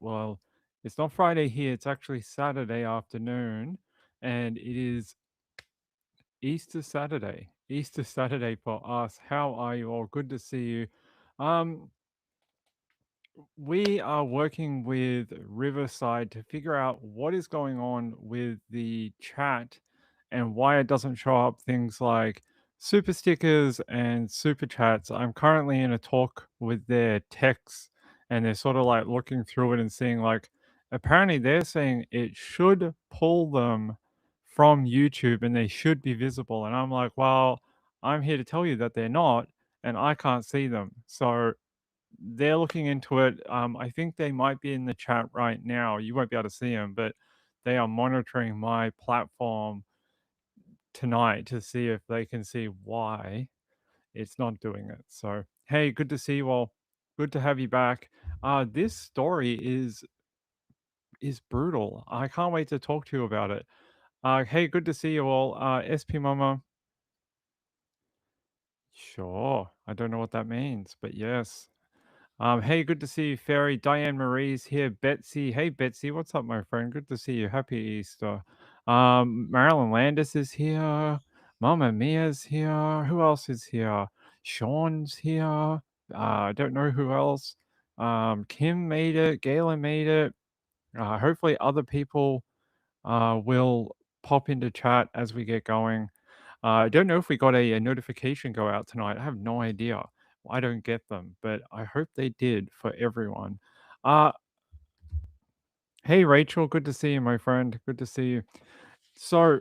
Well, it's not Friday here, it's actually Saturday afternoon, and it is Easter Saturday. Easter Saturday for us. How are you all? Good to see you. Um, we are working with Riverside to figure out what is going on with the chat and why it doesn't show up things like super stickers and super chats. I'm currently in a talk with their techs and they're sort of like looking through it and seeing like apparently they're saying it should pull them from YouTube and they should be visible. And I'm like, well, I'm here to tell you that they're not and I can't see them. So they're looking into it. I think they might be in the chat right now. You won't be able to see them, but they are monitoring my platform tonight to see if they can see why it's not doing it. So, hey, good to see you all. Good to have you back. This story is brutal. I can't wait to talk to you about it. Hey, good to see you all. SP Mama. Sure. I don't know what that means, but yes. Hey, good to see you, Fairy. Diane Marie's here. Betsy. Hey, Betsy. What's up, my friend? Good to see you. Happy Easter. Marilyn Landis is here. Mama Mia's here. Who else is here? Sean's here. I don't know who else. Kim made it. Galen made it. Hopefully, other people will pop into chat as we get going. I don't know if we got a notification go out tonight. I have no idea. I don't get them, but I hope they did for everyone. Uh, hey, Rachel. Good to see you, my friend. Good to see you. So,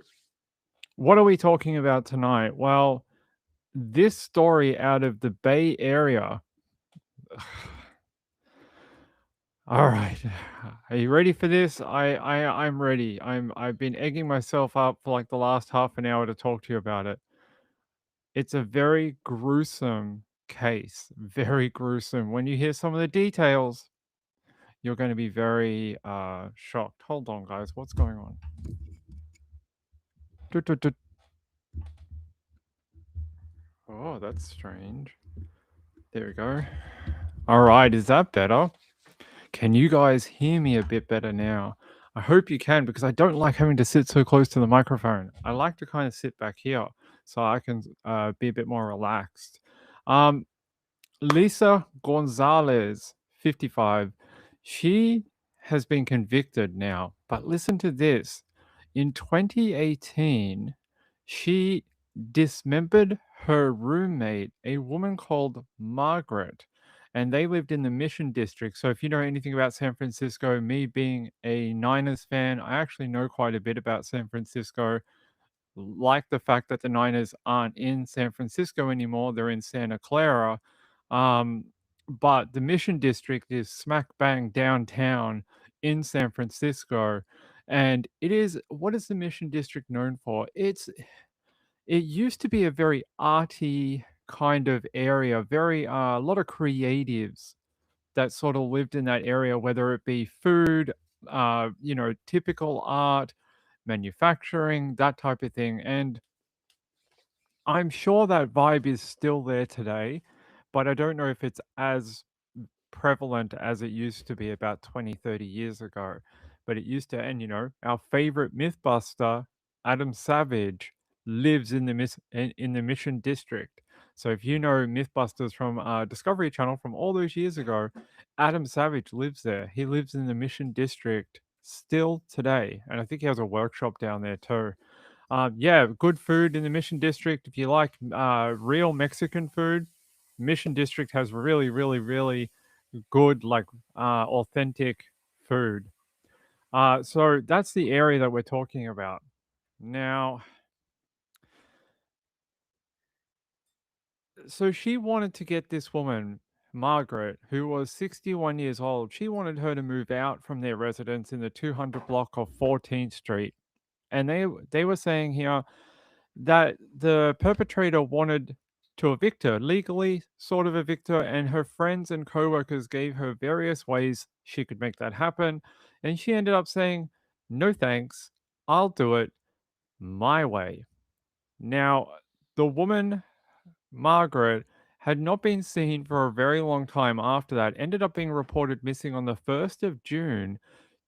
what are we talking about tonight? Well, this story out of the Bay Area. All right. Are you ready for this? I'm ready. I've been egging myself up for like the last half an hour to talk to you about it. It's a very gruesome case, very gruesome. When you hear some of the details, you're gonna be very, shocked. Hold on, guys, what's going on? Tut, tut, tut. Oh, that's strange. There we go. Alright, is that better? Can you guys hear me a bit better now? I hope you can because I don't like having to sit so close to the microphone. I like to kind of sit back here so I can be a bit more relaxed. Um, Lisa Gonzales, 55, she has been convicted now. But listen to this. In 2018, she dismembered her roommate, a woman called Margaret, and they lived in the Mission District. So if you know anything about San Francisco, me being a Niners fan, I actually know quite a bit about San Francisco. Like the fact that the Niners aren't in San Francisco anymore, they're in Santa Clara. But the Mission District is smack bang downtown in San Francisco. And it is, what is the Mission District known for? It used to be a very arty kind of area, very a lot of creatives that sort of lived in that area, whether it be food, typical art, manufacturing, that type of thing. And I'm sure that vibe is still there today, but I don't know if it's as prevalent as it used to be about 20, 30 years ago. But it used to, and our favorite Mythbuster, Adam Savage, lives in in the Mission District. So if you know Mythbusters from Discovery Channel from all those years ago, Adam Savage lives there. He lives in the Mission District still today, and I think he has a workshop down there too. Yeah, good food in the Mission District. If you like real Mexican food, Mission District has really, really, really good, like authentic food. So that's the area that we're talking about. Now, so she wanted to get this woman, Margaret, who was 61 years old, she wanted her to move out from their residence in the 200 block of 14th Street. And they were saying here that the perpetrator wanted to evict her, legally sort of evict her, and her friends and coworkers gave her various ways she could make that happen. And she ended up saying, no thanks, I'll do it my way. Now, the woman, Margaret, had not been seen for a very long time after that, ended up being reported missing on the 1st of June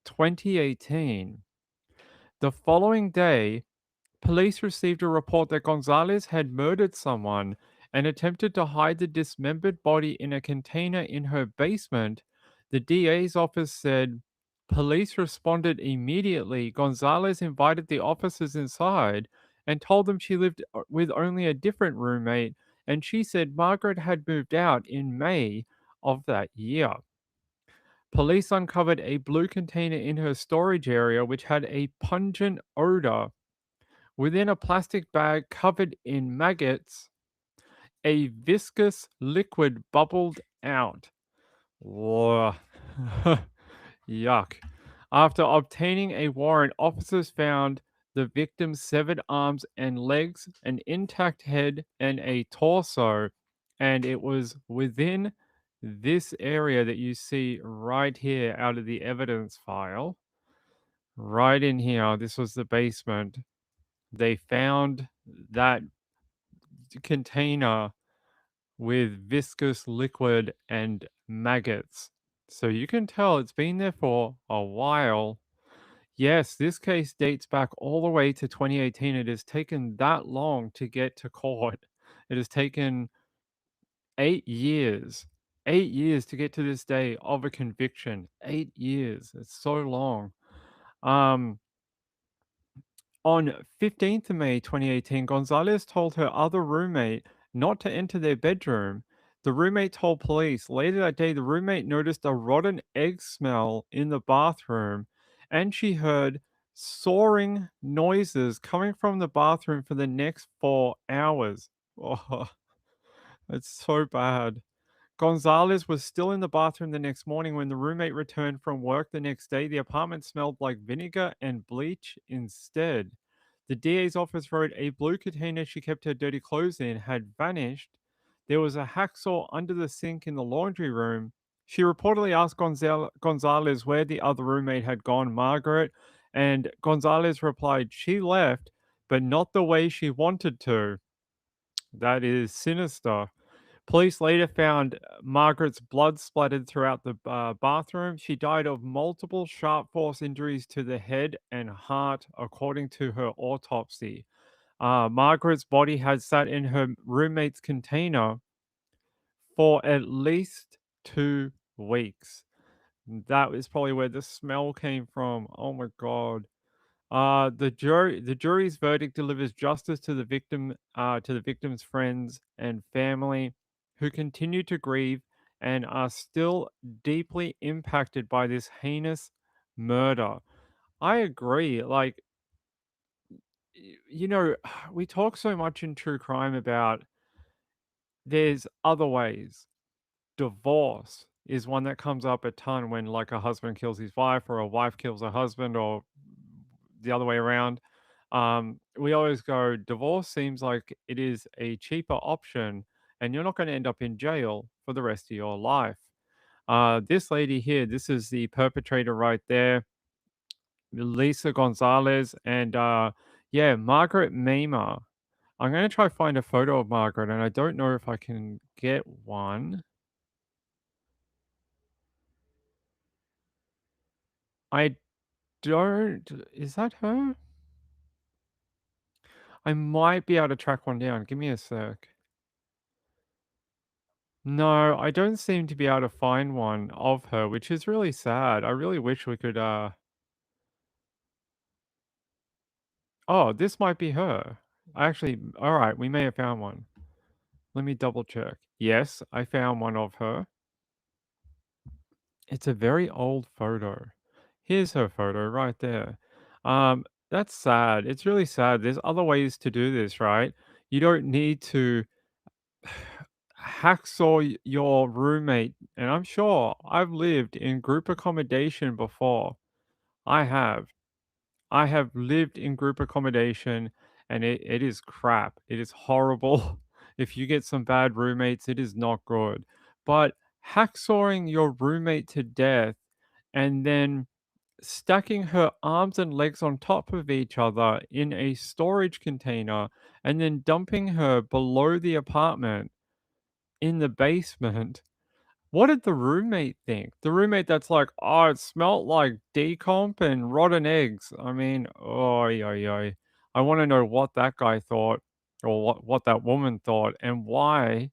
2018. The following day, police received a report that Gonzales had murdered someone and attempted to hide the dismembered body in a container in her basement. The DA's office said police responded immediately. Gonzales invited the officers inside and told them she lived with only a different roommate, and she said Margaret had moved out in May of that year. Police uncovered a blue container in her storage area which had a pungent odor. Within a plastic bag covered in maggots, a viscous liquid bubbled out. Whoa. Yuck. After obtaining a warrant, officers found the victim's severed arms and legs, an intact head, and a torso. And it was within this area that you see right here out of the evidence file. Right in here, this was the basement. They found that container with viscous liquid and maggots. So you can tell it's been there for a while. Yes, this case dates back all the way to 2018. It has taken that long to get to court. It has taken 8 years. 8 years to get to this day of a conviction. 8 years. It's so long. Um, On 15th of May 2018, Gonzales told her other roommate not to enter their bedroom. The roommate told police later that day the roommate noticed a rotten egg smell in the bathroom and she heard soaring noises coming from the bathroom for the next 4 hours. Oh, it's so bad. Gonzales was still in the bathroom the next morning when the roommate returned from work the next day. The apartment smelled like vinegar and bleach instead. The DA's office wrote a blue container she kept her dirty clothes in had vanished. There was a hacksaw under the sink in the laundry room. She reportedly asked Gonzales where the other roommate had gone, Margaret, and Gonzales replied she left, but not the way she wanted to. That is sinister. Police later found Margaret's blood splattered throughout the bathroom. She died of multiple sharp force injuries to the head and heart, according to her autopsy. Margaret's body had sat in her roommate's container for at least 2 weeks. That is probably where the smell came from. Oh my god. The jury's verdict delivers justice to the victim's friends and family, who continue to grieve and are still deeply impacted by this heinous murder. I agree. Like, we talk so much in true crime about there's other ways. Divorce is one that comes up a ton when, like, a husband kills his wife or a wife kills a husband or the other way around. We always go, divorce seems like it is a cheaper option and you're not going to end up in jail for the rest of your life. This lady here, this is the perpetrator right there, Lisa Gonzalez, and yeah, Margaret Mamer. I'm going to try find a photo of Margaret, and I don't know if I can get one. I don't. Is that her? I might be able to track one down. Give me a sec. No, I don't seem to be able to find one of her, which is really sad. I really wish we could, oh, this might be her. Alright, we may have found one. Let me double check. Yes, I found one of her. It's a very old photo. Here's her photo right there. That's sad. It's really sad. There's other ways to do this, right? You don't need to hacksaw your roommate. And I'm sure I've lived in group accommodation before. I have. I have lived in group accommodation and it is crap. It is horrible. If you get some bad roommates, it is not good. But hacksawing your roommate to death and then stacking her arms and legs on top of each other in a storage container and then dumping her below the apartment. in the basement. What did the roommate think? The roommate that's like, "Oh, it smelt like decomp and rotten eggs." I mean, oy, oy, oy. I wanna know what that guy thought or what that woman thought and why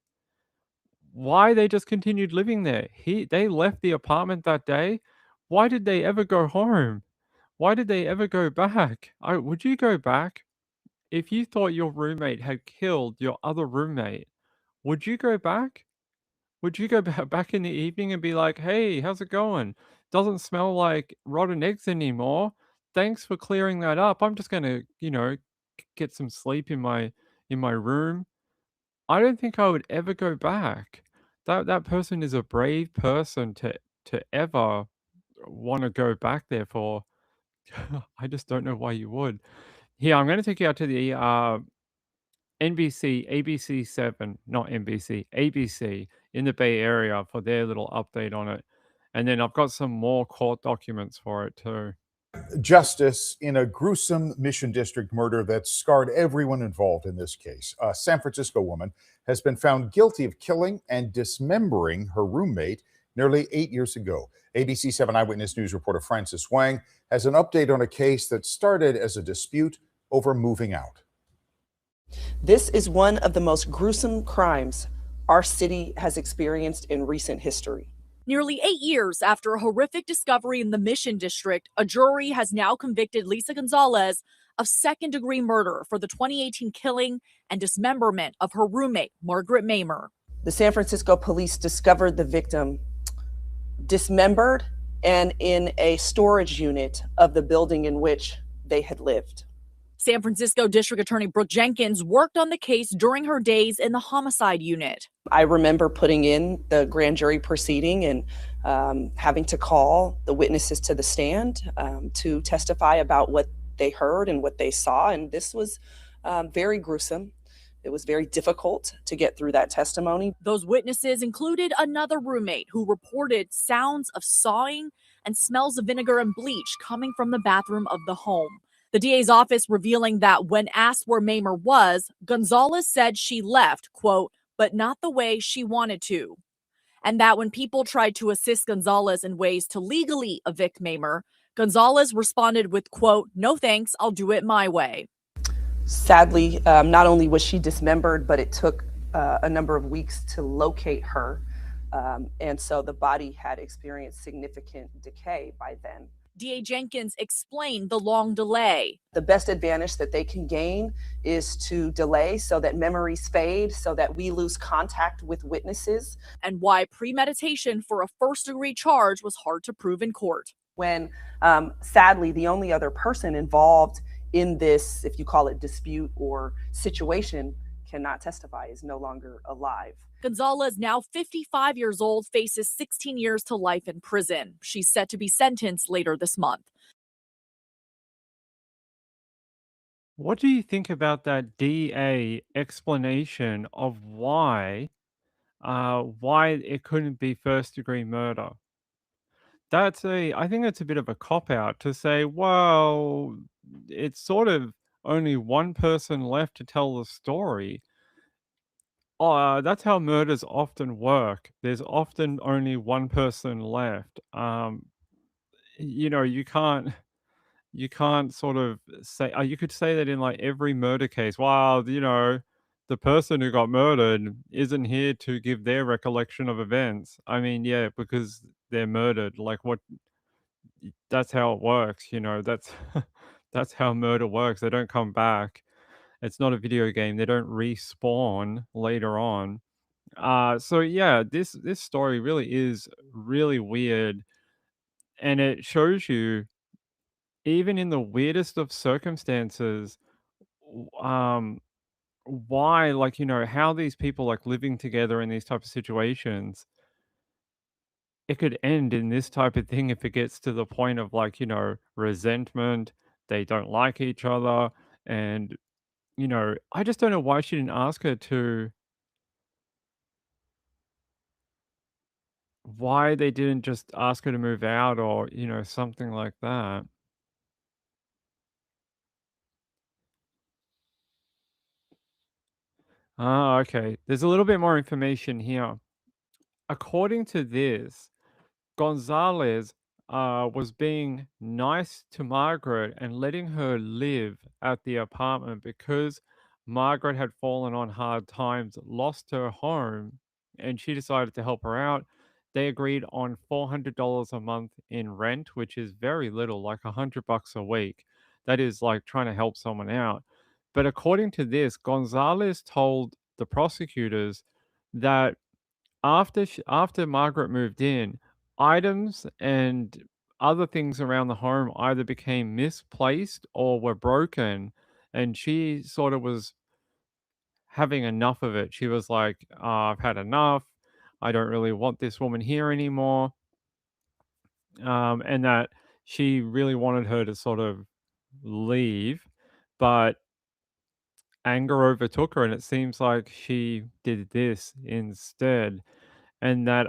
they just continued living there. They left the apartment that day. Why did they ever go home? Why did they ever go back? Would you go back? If you thought your roommate had killed your other roommate, would you go back? Would you go back in the evening and be like, "Hey, how's it going? Doesn't smell like rotten eggs anymore. Thanks for clearing that up. I'm just gonna, get some sleep in my room." I don't think I would ever go back. That person is a brave person to ever wanna go back there for. I just don't know why you would. Here, I'm gonna take you out to the, NBC, ABC 7, not NBC, ABC in the Bay Area for their little update on it. And then I've got some more court documents for it too. Justice in a gruesome Mission District murder that scarred everyone involved in this case. A San Francisco woman has been found guilty of killing and dismembering her roommate nearly 8 years ago. ABC 7 Eyewitness News reporter Francis Wang has an update on a case that started as a dispute over moving out. This is one of the most gruesome crimes our city has experienced in recent history. Nearly 8 years after a horrific discovery in the Mission District, a jury has now convicted Lisa Gonzales of second-degree murder for the 2018 killing and dismemberment of her roommate, Margaret Mehmer. The San Francisco police discovered the victim dismembered and in a storage unit of the building in which they had lived. San Francisco District Attorney Brooke Jenkins worked on the case during her days in the homicide unit. I remember putting in the grand jury proceeding and having to call the witnesses to the stand to testify about what they heard and what they saw. And this was very gruesome. It was very difficult to get through that testimony. Those witnesses included another roommate who reported sounds of sawing and smells of vinegar and bleach coming from the bathroom of the home. The DA's office revealing that when asked where Mehmer was, Gonzales said she left, quote, but not the way she wanted to. And that when people tried to assist Gonzales in ways to legally evict Mehmer, Gonzales responded with, quote, no thanks, I'll do it my way. Sadly, not only was she dismembered, but it took a number of weeks to locate her. And so the body had experienced significant decay by then. DA Jenkins explained the long delay. The best advantage that they can gain is to delay so that memories fade, so that we lose contact with witnesses. And why premeditation for a first-degree charge was hard to prove in court. When, sadly, the only other person involved in this, if you call it dispute or situation, cannot testify, is no longer alive. Gonzales, now 55 years old, faces 16 years to life in prison. She's set to be sentenced later this month. What do you think about that DA explanation of why it couldn't be first degree murder? I think that's a bit of a cop out to say, well, it's sort of only one person left to tell the story. That's how murders often work. There's often only one person left. You can't sort of say, you could say that in like every murder case. Wow, the person who got murdered isn't here to give their recollection of events. I mean, yeah, because they're murdered. Like that's how it works, that's that's how murder works. They don't come back. It's not a video game. They don't respawn later on. So yeah, this story really is really weird, and it shows you, even in the weirdest of circumstances, um, why, like, how these people like living together in these type of situations, it could end in this type of thing if it gets to the point of like, resentment. They don't like each other, and I just don't know why she didn't ask her to. Why they didn't just ask her to move out or, something like that. Ah, okay. There's a little bit more information here. According to this, Gonzales was being nice to Margaret and letting her live at the apartment because Margaret had fallen on hard times, lost her home, and she decided to help her out. They agreed on $400 a month in rent, which is very little, like $100 a week. That is like trying to help someone out. But according to this, Gonzales told the prosecutors that after Margaret moved in, items and other things around the home either became misplaced or were broken, and she sort of was having enough of it. She was like, I've had enough. I don't really want this woman here anymore." And that she really wanted her to sort of leave, but anger overtook her, and it seems like she did this instead. And that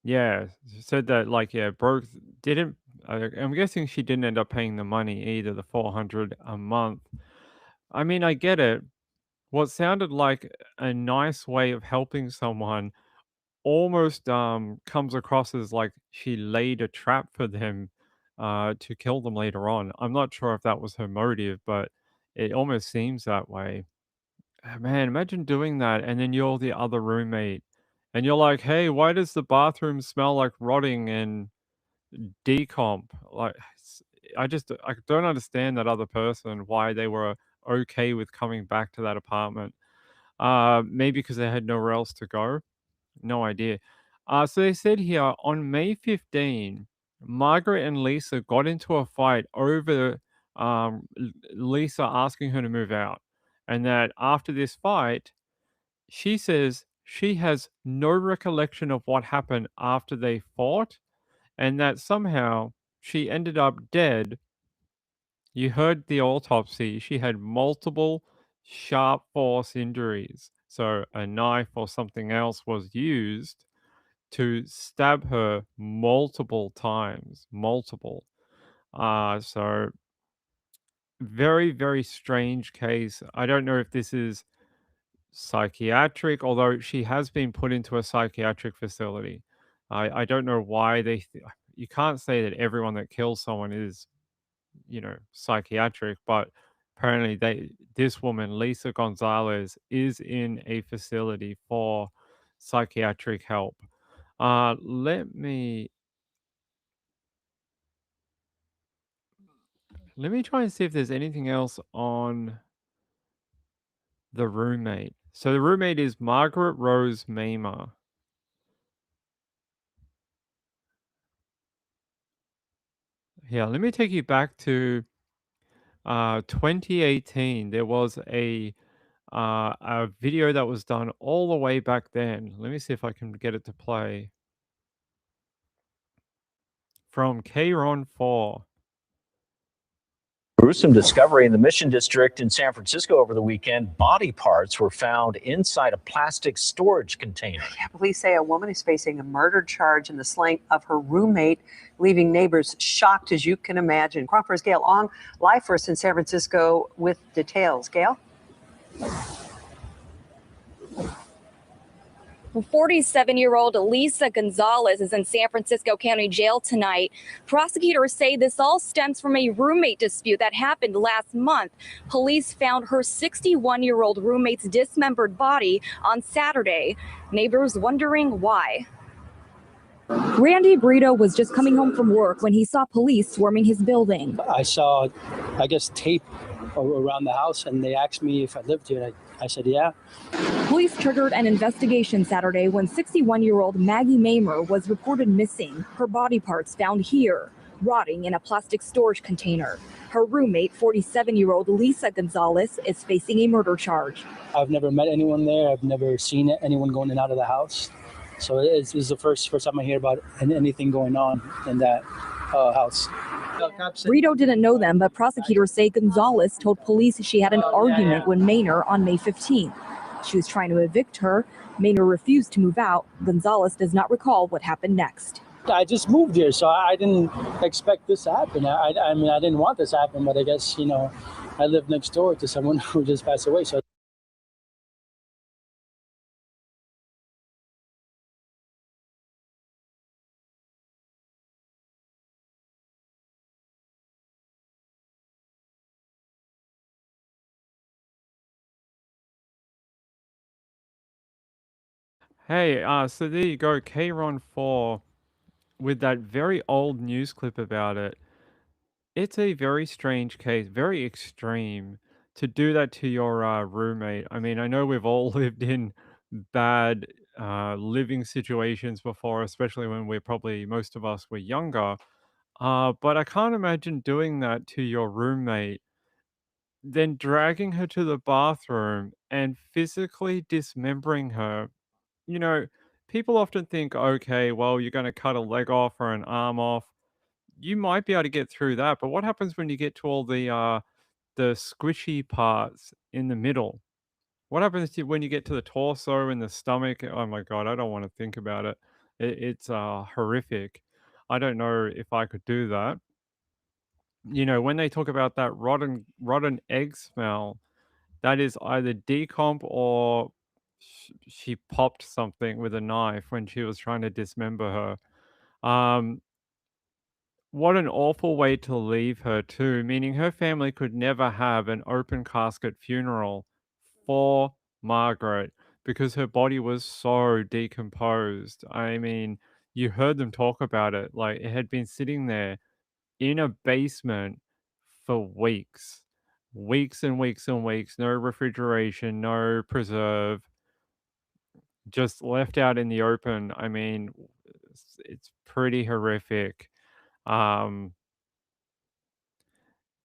yeah, she said that, like, yeah, broke didn't I'm guessing she didn't end up paying the money either, the 400 a month. I mean, I get it. What sounded like a nice way of helping someone almost, comes across as like she laid a trap for them, to kill them later on. I'm not sure if that was her motive, but it almost seems that way. Man, imagine doing that, and then you're the other roommate, and you're like, "Hey, why does the bathroom smell like rotting and decomp?" Like, I don't understand that other person, why they were okay with coming back to that apartment. Maybe because they had nowhere else to go? No idea. So they said here, on May 15, Margaret and Lisa got into a fight over, Lisa asking her to move out, and that after this fight, she says she has no recollection of what happened after they fought, and that somehow she ended up dead. You heard the autopsy. She had multiple sharp force injuries. So a knife or something else was used to stab her multiple times. Multiple. So very, very strange case. I don't know if this is psychiatric, although she has been put into a psychiatric facility. I don't know why you can't say that everyone that kills someone is, psychiatric, but apparently this woman, Lisa Gonzales, is in a facility for psychiatric help. Let me try and see if there's anything else on the roommate. So the roommate is Margaret Rose Mamer. Yeah, let me take you back to 2018. There was a video that was done all the way back then. Let me see if I can get it to play. From Kron 4. Gruesome discovery in the Mission District in San Francisco over the weekend. Body parts were found inside a plastic storage container. Yeah, police say a woman is facing a murder charge in the slaying of her roommate, leaving neighbors shocked, as you can imagine. Crawford's Gail Ong, live for us in San Francisco with details. Gail? 47-year-old Lisa Gonzales is in San Francisco County Jail tonight. Prosecutors say this all stems from a roommate dispute that happened last month. Police found her 61-year-old roommate's dismembered body on Saturday. Neighbors wondering why. Randy Brito was just coming home from work when he saw police swarming his building. I saw, I guess, tape around the house, and they asked me if I lived here. I said, yeah. Police triggered an investigation Saturday when 61-year-old Maggie Mamer was reported missing. Her body parts found here, rotting in a plastic storage container. Her roommate, 47-year-old Lisa Gonzales, is facing a murder charge. I've never met anyone there. I've never seen anyone going in and out of the house. So this is the first time I hear about anything going on in that house. Brito didn't know them, but prosecutors say Gonzales told police she had an argument with Maynor on May 15th. She was trying to evict her. Maynor refused to move out. Gonzales does not recall what happened next. I just moved here, so I didn't expect this to happen. I mean, I didn't want this to happen, but I guess, I live next door to someone who just passed away. So Hey, so there you go, Kron 4 with that very old news clip about it. It's a very strange case, very extreme to do that to your roommate. I mean, I know we've all lived in bad living situations before, especially when we're probably most of us were younger. But I can't imagine doing that to your roommate, then dragging her to the bathroom and physically dismembering her. You know, people often think, okay, well, you're going to cut a leg off or an arm off. You might be able to get through that, but what happens when you get to all the squishy parts in the middle? What happens to when you get to the torso and the stomach? Oh my god, I don't want to think about it. It's horrific. I don't know if I could do that. You know, when they talk about that rotten egg smell, that is either decomp or she popped something with a knife when she was trying to dismember her. What an awful way to leave her too, meaning her family could never have an open casket funeral for Margaret because her body was so decomposed. I mean, you heard them talk about it, like it had been sitting there in a basement for weeks. Weeks and weeks and weeks, no refrigeration, no preserve, just left out in the open. I mean, it's pretty horrific. Um,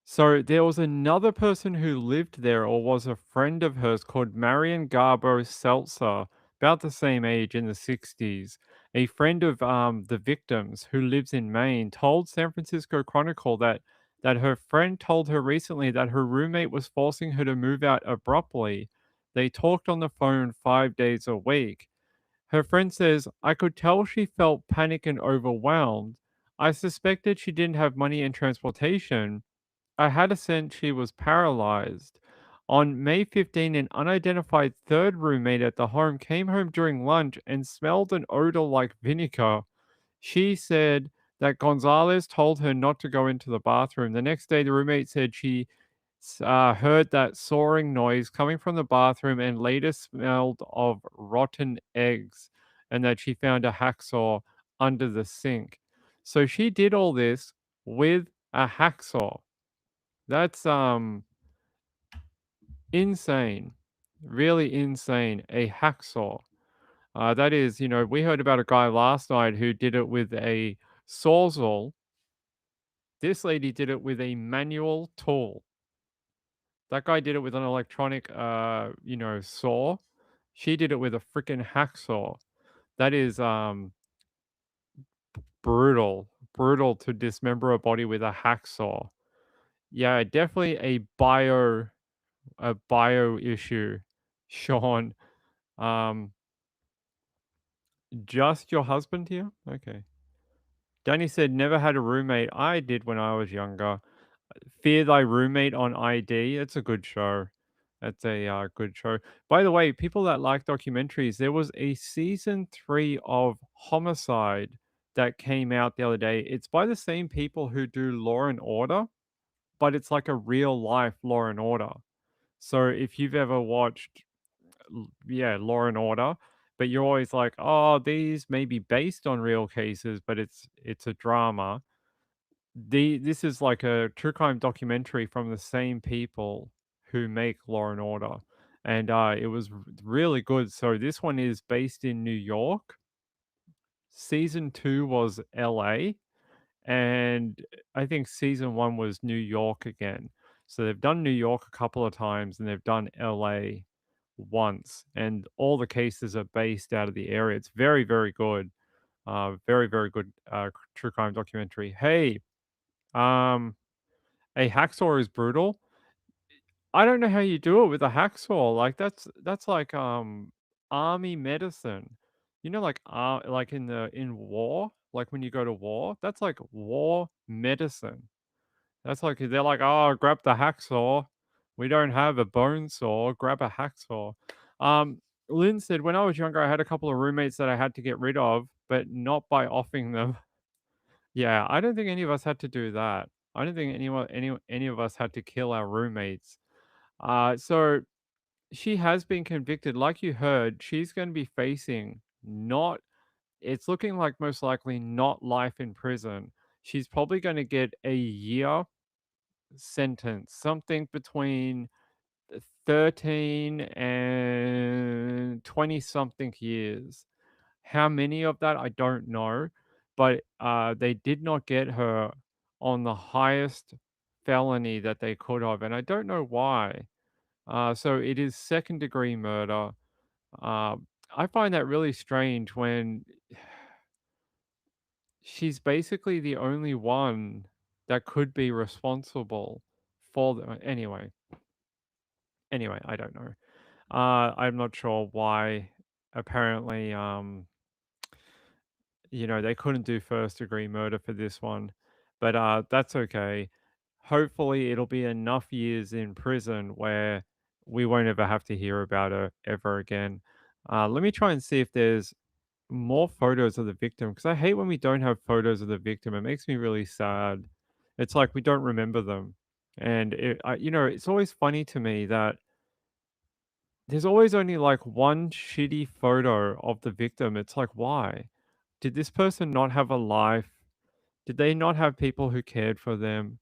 So there was another person who lived there or was a friend of hers called Marion Garbo Seltzer, about the same age in the 60s. A friend of the victims who lives in Maine told San Francisco Chronicle that her friend told her recently that her roommate was forcing her to move out abruptly. They talked on the phone 5 days a week. Her friend says, I could tell she felt panic and overwhelmed. I suspected she didn't have money and transportation. I had a sense she was paralyzed. On May 15, an unidentified third roommate at the home came home during lunch and smelled an odor like vinegar. She said that Gonzales told her not to go into the bathroom. The next day, the roommate said she heard that soaring noise coming from the bathroom and later smelled of rotten eggs and that she found a hacksaw under the sink. So she did all this with a hacksaw. That's insane. Really insane. A hacksaw. That is, you know, we heard about a guy last night who did it with a sawzall. This lady did it with a manual tool. That guy did it with an electronic you know, saw. She did it with a freaking hacksaw. That is brutal. Brutal to dismember a body with a hacksaw. Yeah, definitely a bio issue, Sean. Um, just your husband here? Okay. Danny said, never had a roommate. I did when I was younger. Fear Thy Roommate on ID. It's a good show. That's a good show. By the way, people that like documentaries, there was a season 3 of Homicide that came out the other day. It's by the same people who do Law and Order, but it's like a real life Law and Order. So if you've ever watched yeah, Law and Order, but you're always like, oh, these may be based on real cases, but it's a drama. This is like a true crime documentary from the same people who make Law and Order, and it was really good. So this one is based in New York. Season 2 was LA, and I think season 1 was New York again. So they've done New York a couple of times, and they've done LA once, and all the cases are based out of the area. It's very, very good. Very, very good true crime documentary. Hey, um, a hacksaw is brutal. I don't know how you do it with a hacksaw. Like that's like army medicine. You know, like in war, like when you go to war, that's like war medicine. That's like they're like, oh, grab the hacksaw. We don't have a bone saw. Grab a hacksaw. Lynn said, when I was younger, I had a couple of roommates that I had to get rid of, but not by offing them. Yeah, I don't think any of us had to do that. I don't think any of us had to kill our roommates. So she has been convicted. Like you heard, she's going to be facing not, it's looking like most likely not life in prison. She's probably going to get a year sentence, something between 13 and 20 something years. How many of that, I don't know. But they did not get her on the highest felony that they could have. And I don't know why. So it is second degree murder. Uh, I find that really strange when she's basically the only one that could be responsible for the anyway, I don't know. I'm not sure why. Apparently, they couldn't do first degree murder for this one, but that's okay. Hopefully, it'll be enough years in prison where we won't ever have to hear about her ever again. Let me try and see if there's more photos of the victim, because I hate when we don't have photos of the victim. It makes me really sad. It's like we don't remember them, and it's always funny to me that there's always only like one shitty photo of the victim. It's like, why? Did this person not have a life? Did they not have people who cared for them?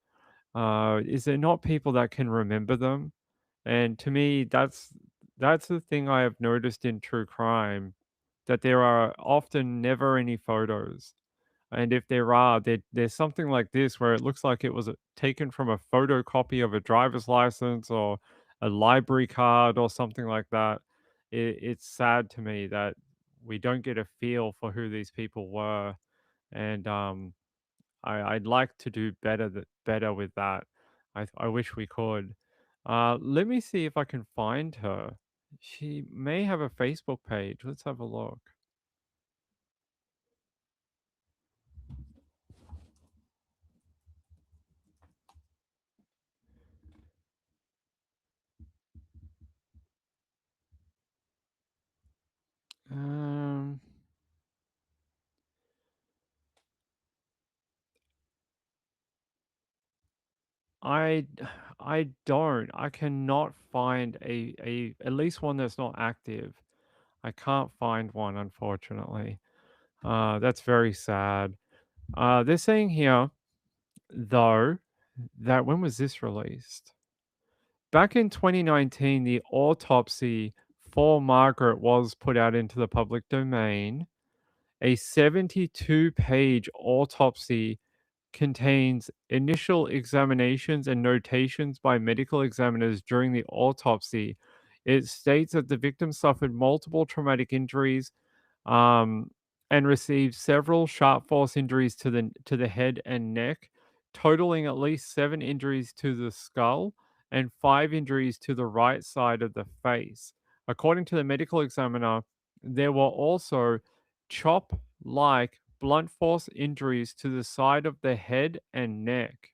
Is there not people that can remember them? And to me, that's the thing I have noticed in true crime, that there are often never any photos. And if there are, there's something like this where it looks like it was taken from a photocopy of a driver's license or a library card or something like that. It's sad to me that we don't get a feel for who these people were. And I'd like to do better with that. I wish we could. Let me see if I can find her. She may have a Facebook page. Let's have a look. Um, I I don't. I cannot find a at least one that's not active. I can't find one, unfortunately. That's very sad. They're saying here, though, that when was this released? Back in 2019, the autopsy for Margaret was put out into the public domain. A 72-page autopsy contains initial examinations and notations by medical examiners during the autopsy. It states that the victim suffered multiple traumatic injuries, um, and received several sharp force injuries to the head and neck, totaling at least 7 injuries to the skull and 5 injuries to the right side of the face. According to the medical examiner, there were also chop-like blunt force injuries to the side of the head and neck.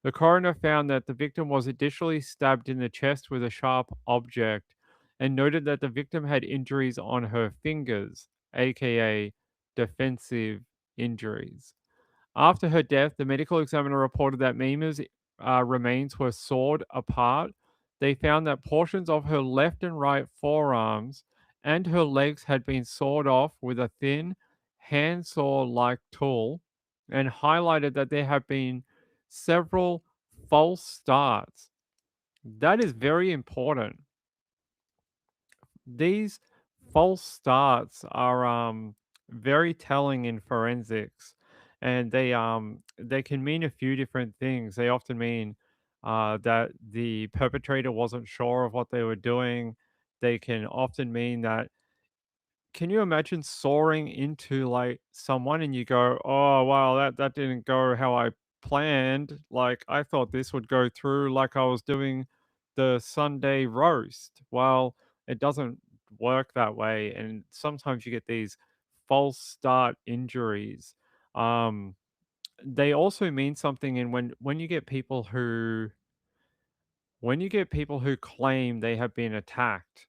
The coroner found that the victim was additionally stabbed in the chest with a sharp object and noted that the victim had injuries on her fingers, aka defensive injuries. After her death, the medical examiner reported that Mima's remains were sawed apart. They found that portions of her left and right forearms and her legs had been sawed off with a thin, handsaw like tool, and highlighted that there have been several false starts. That is very important. These false starts are very telling in forensics, and they can mean a few different things. They often mean that the perpetrator wasn't sure of what they were doing. They can often mean that, can you imagine soaring into like someone and you go, "Oh, wow, that didn't go how I planned. Like I thought this would go through like I was doing the Sunday roast." Well, it doesn't work that way, and sometimes you get these false start injuries. Um, they also mean something in when you get people who when you get people who claim they have been attacked,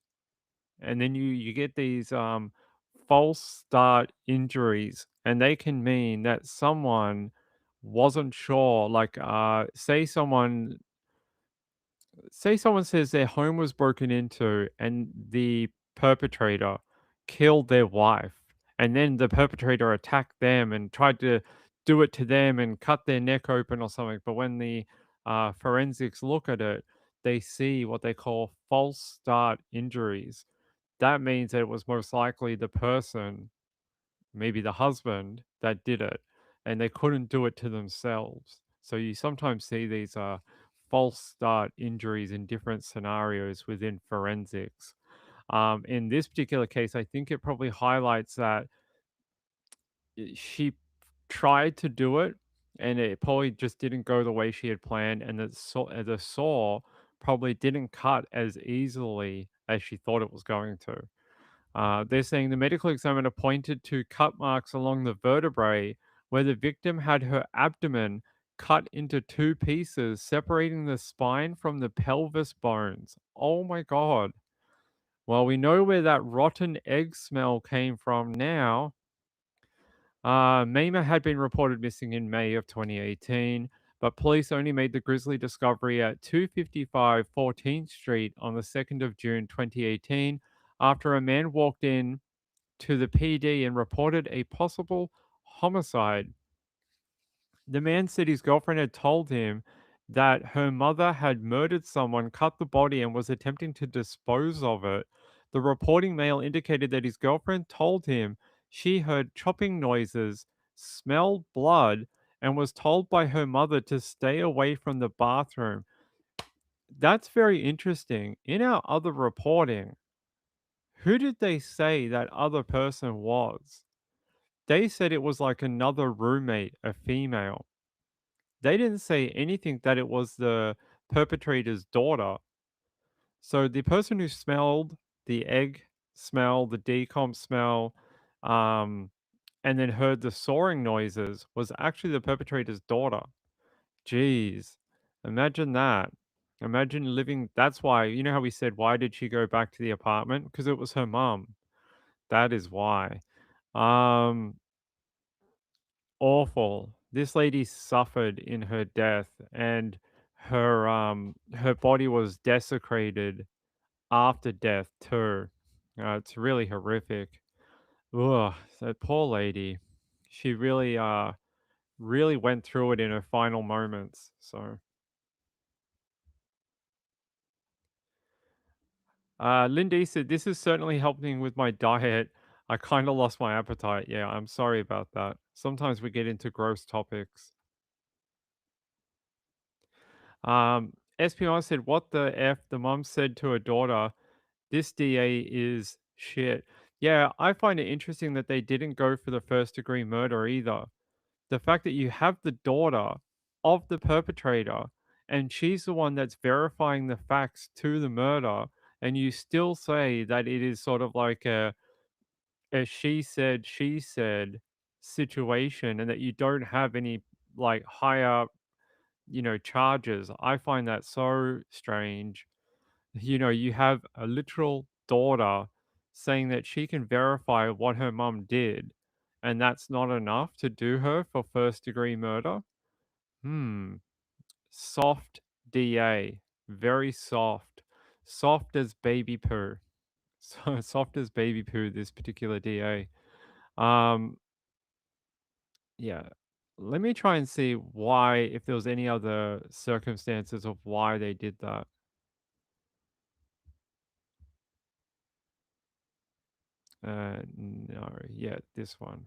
and then you get these false start injuries, and they can mean that someone wasn't sure. Like, say someone says their home was broken into and the perpetrator killed their wife, and then the perpetrator attacked them and tried to do it to them and cut their neck open or something. But when the forensics look at it, they see what they call false start injuries. That means that it was most likely the person, maybe the husband, that did it, and they couldn't do it to themselves. So you sometimes see these false start injuries in different scenarios within forensics. In this particular case, I think it probably highlights that she tried to do it, and it probably just didn't go the way she had planned, and the saw probably didn't cut as easily as she thought it was going to. They're saying the medical examiner pointed to cut marks along the vertebrae where the victim had her abdomen cut into two pieces, separating the spine from the pelvis bones. Oh my God. Well, we know where that rotten egg smell came from now. Mima had been reported missing in May of 2018, but police only made the grisly discovery at 255 14th Street on the 2nd of June 2018 after a man walked in to the PD and reported a possible homicide. The man said his girlfriend had told him that her mother had murdered someone, cut the body, and was attempting to dispose of it. The reporting mail indicated that his girlfriend told him she heard chopping noises, smelled blood, and was told by her mother to stay away from the bathroom. That's very interesting. In our other reporting, who did they say that other person was? They said it was like another roommate, a female. They didn't say anything that it was the perpetrator's daughter. So the person who smelled the egg smell, the decomp smell, um, and then heard the sawing noises was actually the perpetrator's daughter. Jeez. Imagine that. Imagine living. That's why, you know how we said, why did she go back to the apartment? Because it was her mum. That is why. Um, Awful. This lady suffered in her death, and her body was desecrated after death too. It's really horrific. Ugh, that poor lady. She really went through it in her final moments. So Lindy said, "This is certainly helping with my diet. I kind of lost my appetite." Yeah, I'm sorry about that. Sometimes we get into gross topics. SPI said, "What the F?" The mom said to her daughter, "This DA is shit." Yeah, I find it interesting that they didn't go for the first degree murder either. The fact that you have the daughter of the perpetrator and she's the one that's verifying the facts to the murder, and you still say that it is sort of like a she said situation, and that you don't have any like higher charges. I find that so strange. You have a literal daughter saying that she can verify what her mum did, and that's not enough to do her for first degree murder. Hmm. Soft DA. Very soft. Soft as baby poo. So soft as baby poo, this particular DA. Um, yeah. Let me try and see why, if there was any other circumstances of why they did that. No, yeah, this one.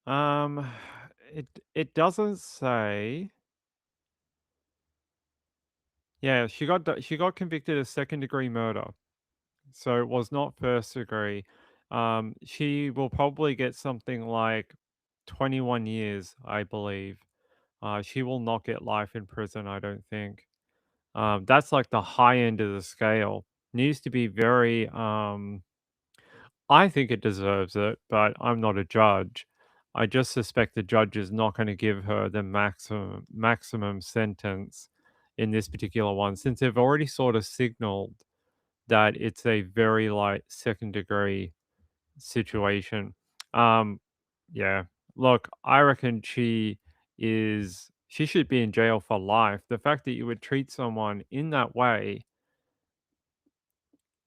Um, it doesn't say. Yeah, she got convicted of second degree murder, so it was not first degree. She will probably get something like 21 years, I believe. She will not get life in prison, I don't think. That's like the high end of the scale. Needs to be very. I think it deserves it, but I'm not a judge. I just suspect the judge is not going to give her the maximum sentence in this particular one, since they've already sort of signaled that it's a very light second degree situation. Yeah. Look, I reckon she should be in jail for life. The fact that you would treat someone in that way,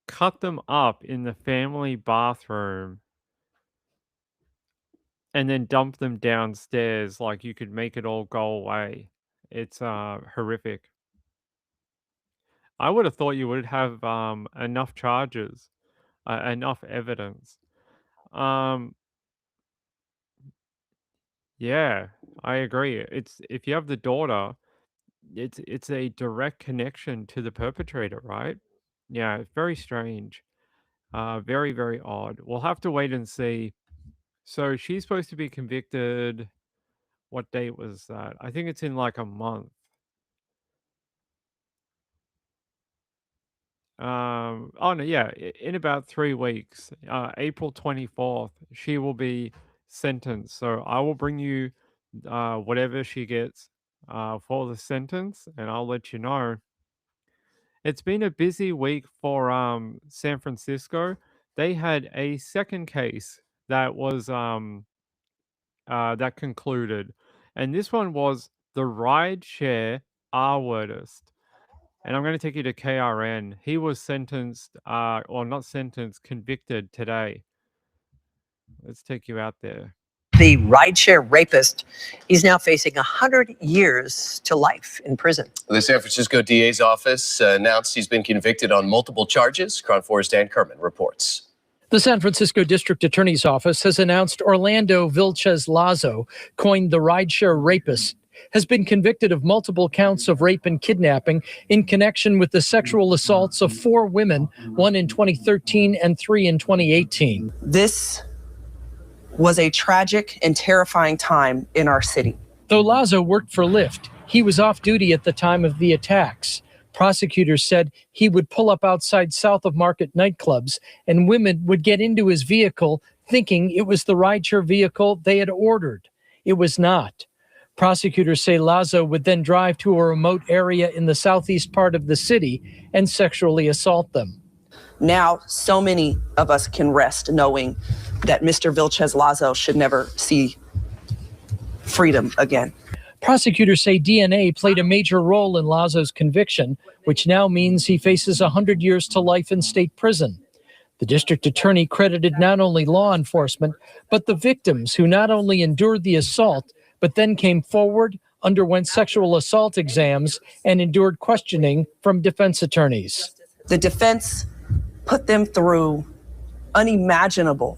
cut them up in the family bathroom, and then dump them downstairs like you could make it all go away. It's horrific. I would have thought you would have enough charges, enough evidence. Yeah, I agree. It's if you have the daughter, it's a direct connection to the perpetrator, right? Yeah, it's very strange. Very, very odd. We'll have to wait and see. So she's supposed to be convicted. What date was that? I think it's in like a month. Oh no, yeah, in about 3 weeks, April 24th, she will be sentenced. So I will bring you whatever she gets for the sentence, and I'll let you know. It's been a busy week for San Francisco. They had a second case that was that concluded, and this one was the rideshare R-wordist. And I'm going to take you to KRN. He was sentenced, or not sentenced, convicted today. Let's take you out there. The rideshare rapist, he's now facing 100 years to life in prison. The San Francisco DA's office announced he's been convicted on multiple charges. Crown 4's Dan Kerman reports. The San Francisco District Attorney's Office has announced Orlando Vilches Lazo, coined the rideshare rapist, has been convicted of multiple counts of rape and kidnapping in connection with the sexual assaults of 4 women, 1 in 2013 and 3 in 2018. This was a tragic and terrifying time in our city. Though Lazo worked for Lyft, he was off duty at the time of the attacks. Prosecutors said he would pull up outside South of Market nightclubs and women would get into his vehicle thinking it was the rideshare vehicle they had ordered. It was not. Prosecutors say Lazo would then drive to a remote area in the southeast part of the city and sexually assault them. Now, so many of us can rest knowing that Mr. Vilches Lazo should never see freedom again. Prosecutors say DNA played a major role in Lazo's conviction, which now means he faces 100 years to life in state prison. The district attorney credited not only law enforcement, but the victims who not only endured the assault, but then came forward, underwent sexual assault exams, and endured questioning from defense attorneys. The defense put them through unimaginable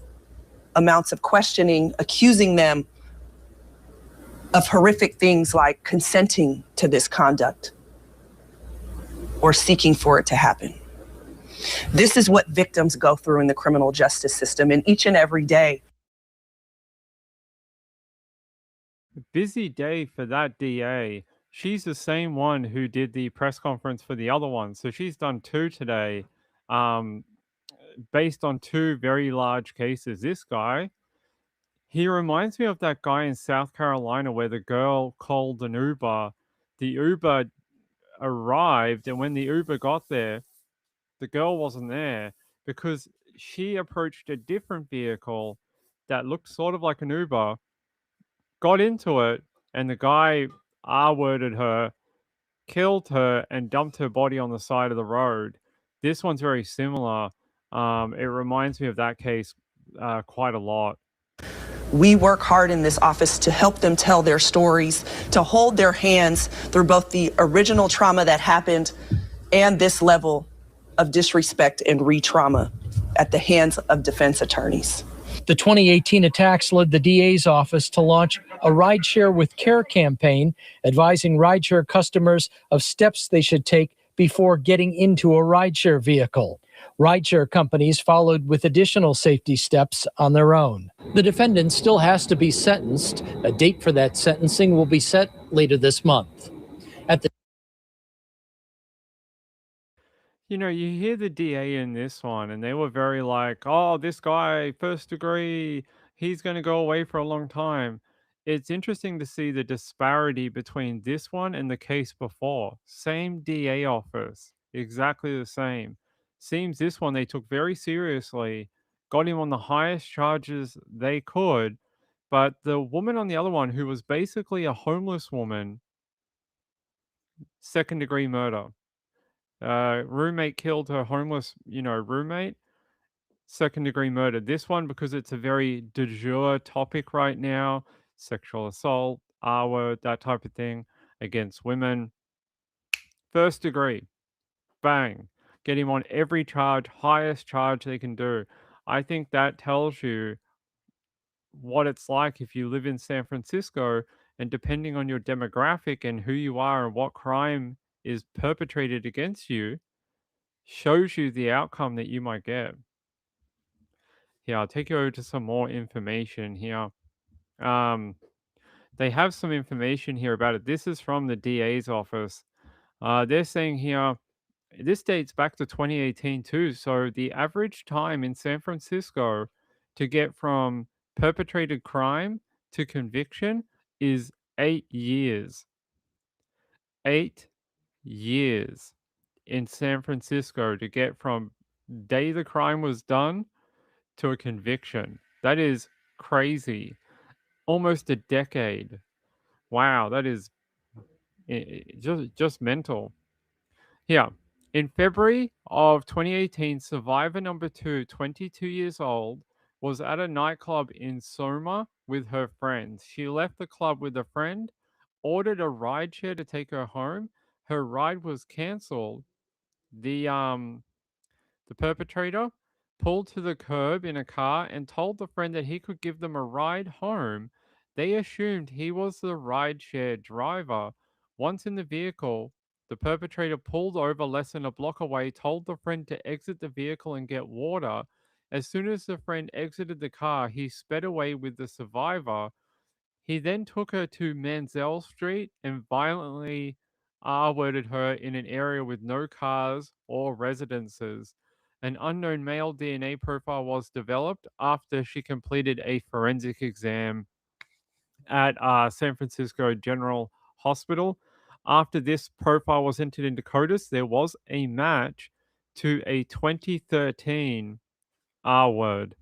amounts of questioning, accusing them of horrific things like consenting to this conduct or seeking for it to happen. This is what victims go through in the criminal justice system, and each and every day. Busy day for that DA. She's the same one who did the press conference for the other one. So she's done 2 today, based on 2 very large cases. This guy, he reminds me of that guy in South Carolina where the girl called an Uber. The Uber arrived, and when the Uber got there, the girl wasn't there because she approached a different vehicle that looked sort of like an Uber, got into it, and the guy R-worded her, killed her, and dumped her body on the side of the road. This one's very similar. It reminds me of that case quite a lot. We work hard in this office to help them tell their stories, to hold their hands through both the original trauma that happened and this level of disrespect and re-trauma at the hands of defense attorneys. The 2018 attacks led the DA's office to launch a Rideshare with Care campaign, advising rideshare customers of steps they should take before getting into a rideshare vehicle. Rideshare companies followed with additional safety steps on their own. The defendant still has to be sentenced. A date for that sentencing will be set later this month. At the You know, you hear the DA in this one, and they were very like, oh, this guy, first degree, he's going to go away for a long time. It's interesting to see the disparity between this one and the case before. Same DA office, exactly the same. Seems this one they took very seriously, got him on the highest charges they could. But the woman on the other one, who was basically a homeless woman, second degree murder. Roommate killed her homeless, roommate. Second degree murder. This one, because it's a very de jure topic right now, sexual assault, R word, that type of thing against women. First degree, bang. Get him on every charge, highest charge they can do. I think that tells you what it's like if you live in San Francisco, and depending on your demographic and who you are and what crime is perpetrated against you, shows you the outcome that you might get. Yeah, I'll take you over to some more information here. They have some information here about it. This is from the DA's office. They're saying here, this dates back to 2018 too. So the average time in San Francisco to get from perpetrated crime to conviction is 8 years. 8 years in San Francisco to get from day the crime was done to a conviction. That is crazy. Almost a decade. Wow, that is just mental. Yeah. In February of 2018, survivor number 2, 22 years old, was at a nightclub in Soma with her friends. She left the club with a friend, ordered a rideshare to take her home. Her ride was canceled. The perpetrator pulled to the curb in a car and told the friend that he could give them a ride home. They assumed he was the rideshare driver. Once in the vehicle, the perpetrator pulled over less than a block away, told the friend to exit the vehicle and get water. As soon as the friend exited the car, he sped away with the survivor. He then took her to Manziel Street and violently R-worded her in an area with no cars or residences. An unknown male DNA profile was developed after she completed a forensic exam at San Francisco General Hospital. After this profile was entered into CODIS, there was a match to a 2013 R word.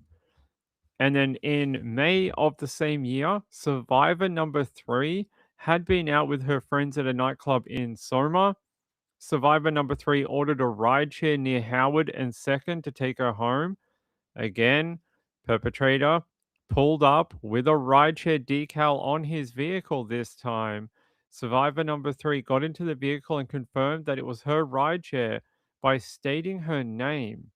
And then in May of the same year, survivor number 3 had been out with her friends at a nightclub in Soma. Survivor number 3 ordered a rideshare near Howard and 2nd to take her home. Again, perpetrator pulled up with a rideshare decal on his vehicle this time. Survivor number 3 got into the vehicle and confirmed that it was her rideshare by stating her name.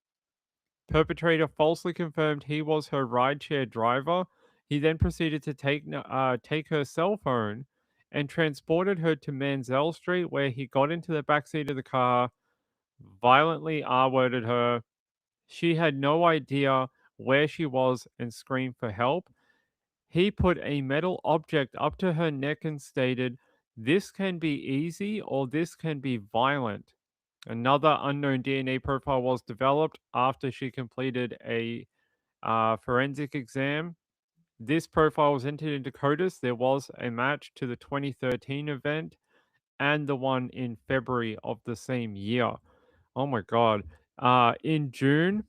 Perpetrator falsely confirmed he was her rideshare driver. He then proceeded to take her cell phone and transported her to Manziel Street, where he got into the backseat of the car, violently R-worded her. She had no idea where she was and screamed for help. He put a metal object up to her neck and stated, "This can be easy or this can be violent." Another unknown DNA profile was developed after she completed a forensic exam. This profile was entered into CODIS. There was a match to the 2013 event and the one in February of the same year. Oh my God. In June,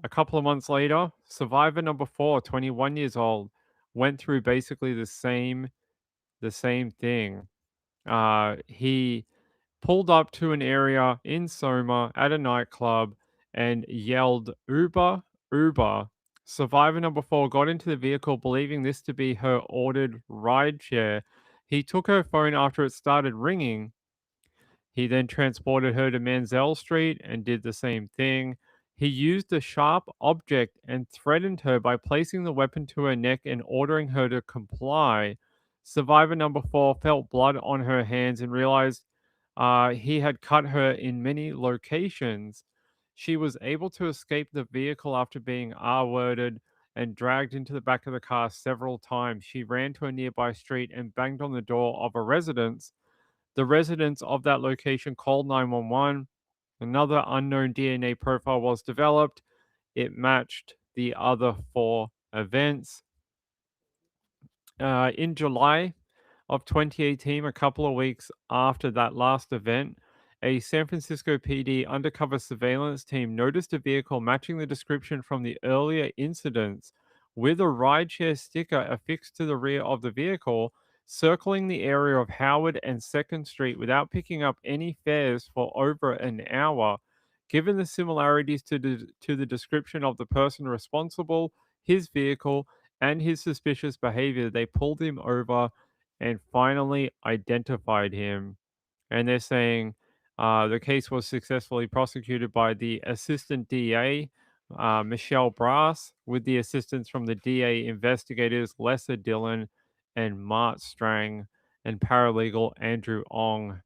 a couple of months later, survivor number 4, 21 years old, went through basically the same thing. He pulled up to an area in Soma at a nightclub and yelled, "Uber, Uber." Survivor number 4 got into the vehicle believing this to be her ordered rideshare. He took her phone after it started ringing. He then transported her to Manziel Street and did the same thing. He used a sharp object and threatened her by placing the weapon to her neck and ordering her to comply. Survivor number 4 felt blood on her hands and realized he had cut her in many locations. She was able to escape the vehicle after being R-worded and dragged into the back of the car several times. She ran to a nearby street and banged on the door of a residence. The residents of that location called 911. Another unknown DNA profile was developed. It matched the other 4 events. In July of 2018, a couple of weeks after that last event, a San Francisco PD undercover surveillance team noticed a vehicle matching the description from the earlier incidents with a rideshare sticker affixed to the rear of the vehicle, circling the area of Howard and 2nd Street without picking up any fares for over an hour. Given the similarities to the description of the person responsible, his vehicle, and his suspicious behavior, they pulled him over and finally identified him. And they're saying the case was successfully prosecuted by the assistant DA, Michelle Brass, with the assistance from the DA investigators Lesser Dillon and Mart Strang and paralegal Andrew Ong.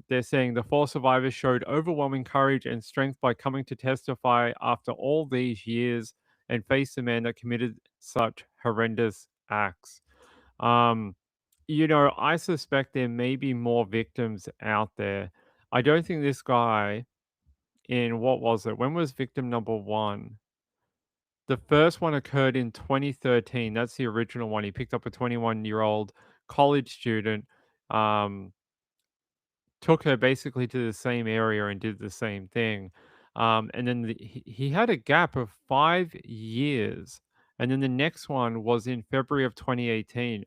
They're saying the 4 survivors showed overwhelming courage and strength by coming to testify after all these years and face the man that committed such horrendous acts. I suspect there may be more victims out there. I don't think this guy what was it? When was victim number 1? The first one occurred in 2013. That's the original one. He picked up a 21-year-old college student, took her basically to the same area and did the same thing. And then he had a gap of 5 years. And then the next one was in February of 2018.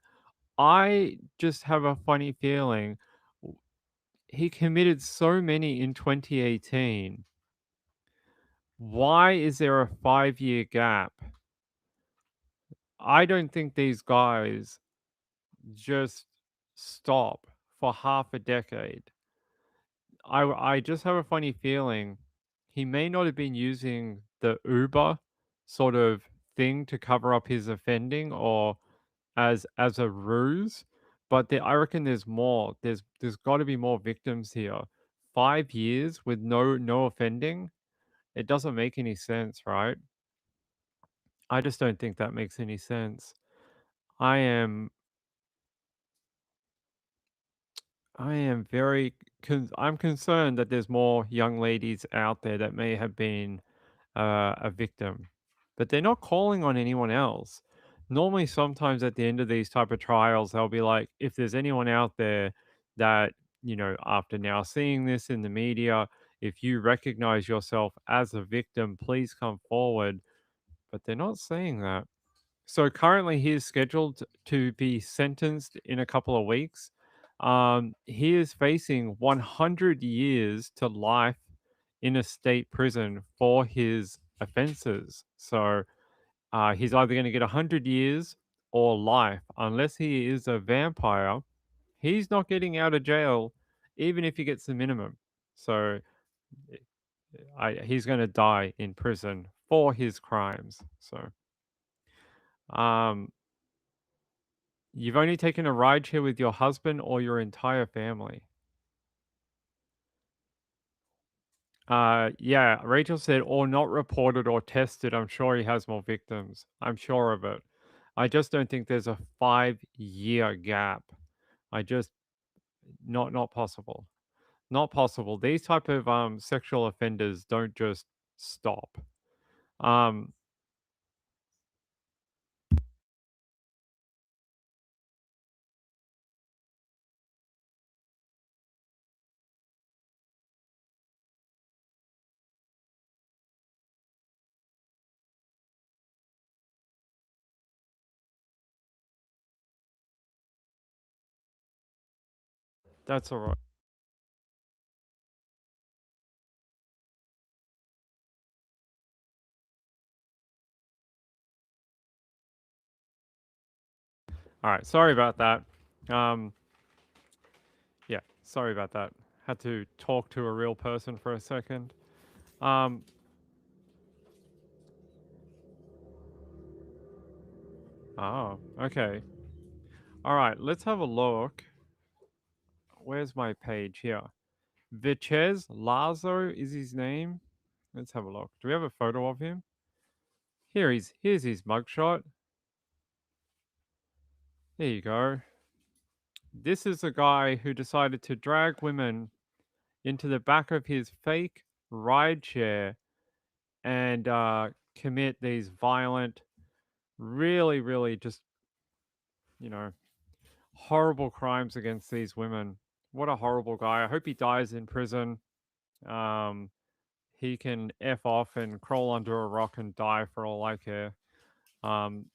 I just have a funny feeling he committed so many in 2018. Why is there a 5-year gap? I don't think these guys just stop for half a decade. I just have a funny feeling he may not have been using the Uber sort of thing to cover up his offending or as a ruse, but I reckon there's more. There's got to be more victims here. 5 years with no offending, it doesn't make any sense, right? I just don't think that makes any sense. I am very I'm concerned that there's more young ladies out there that may have been a victim, but they're not calling on anyone else. Normally, sometimes at the end of these type of trials, they'll be like, if there's anyone out there that, after now seeing this in the media, if you recognize yourself as a victim, please come forward. But they're not saying that. So currently, he is scheduled to be sentenced in a couple of weeks. He is facing 100 years to life in a state prison for his offenses. So he's either going to get 100 years or life. Unless he is a vampire, he's not getting out of jail, even if he gets the minimum. So he's going to die in prison for his crimes. So you've only taken a rideshare with your husband or your entire family. Yeah, Rachel said, or not reported or tested. I'm sure he has more victims. I'm sure of it. I just don't think there's a 5-year gap. Not possible. Not possible. These type of sexual offenders don't just stop. That's all right. All right. Sorry about that. Yeah, sorry about that. Had to talk to a real person for a second. Oh, okay. All right, let's have a look. Where's my page here? Vichez Lazo is his name. Let's have a look. Do we have a photo of him? Here's his mugshot. There you go. This is a guy who decided to drag women into the back of his fake rideshare and commit these violent, really, really just, you know, horrible crimes against these women. What a horrible guy. I hope he dies in prison. Um, he can F off and crawl under a rock and die for all I care. Um,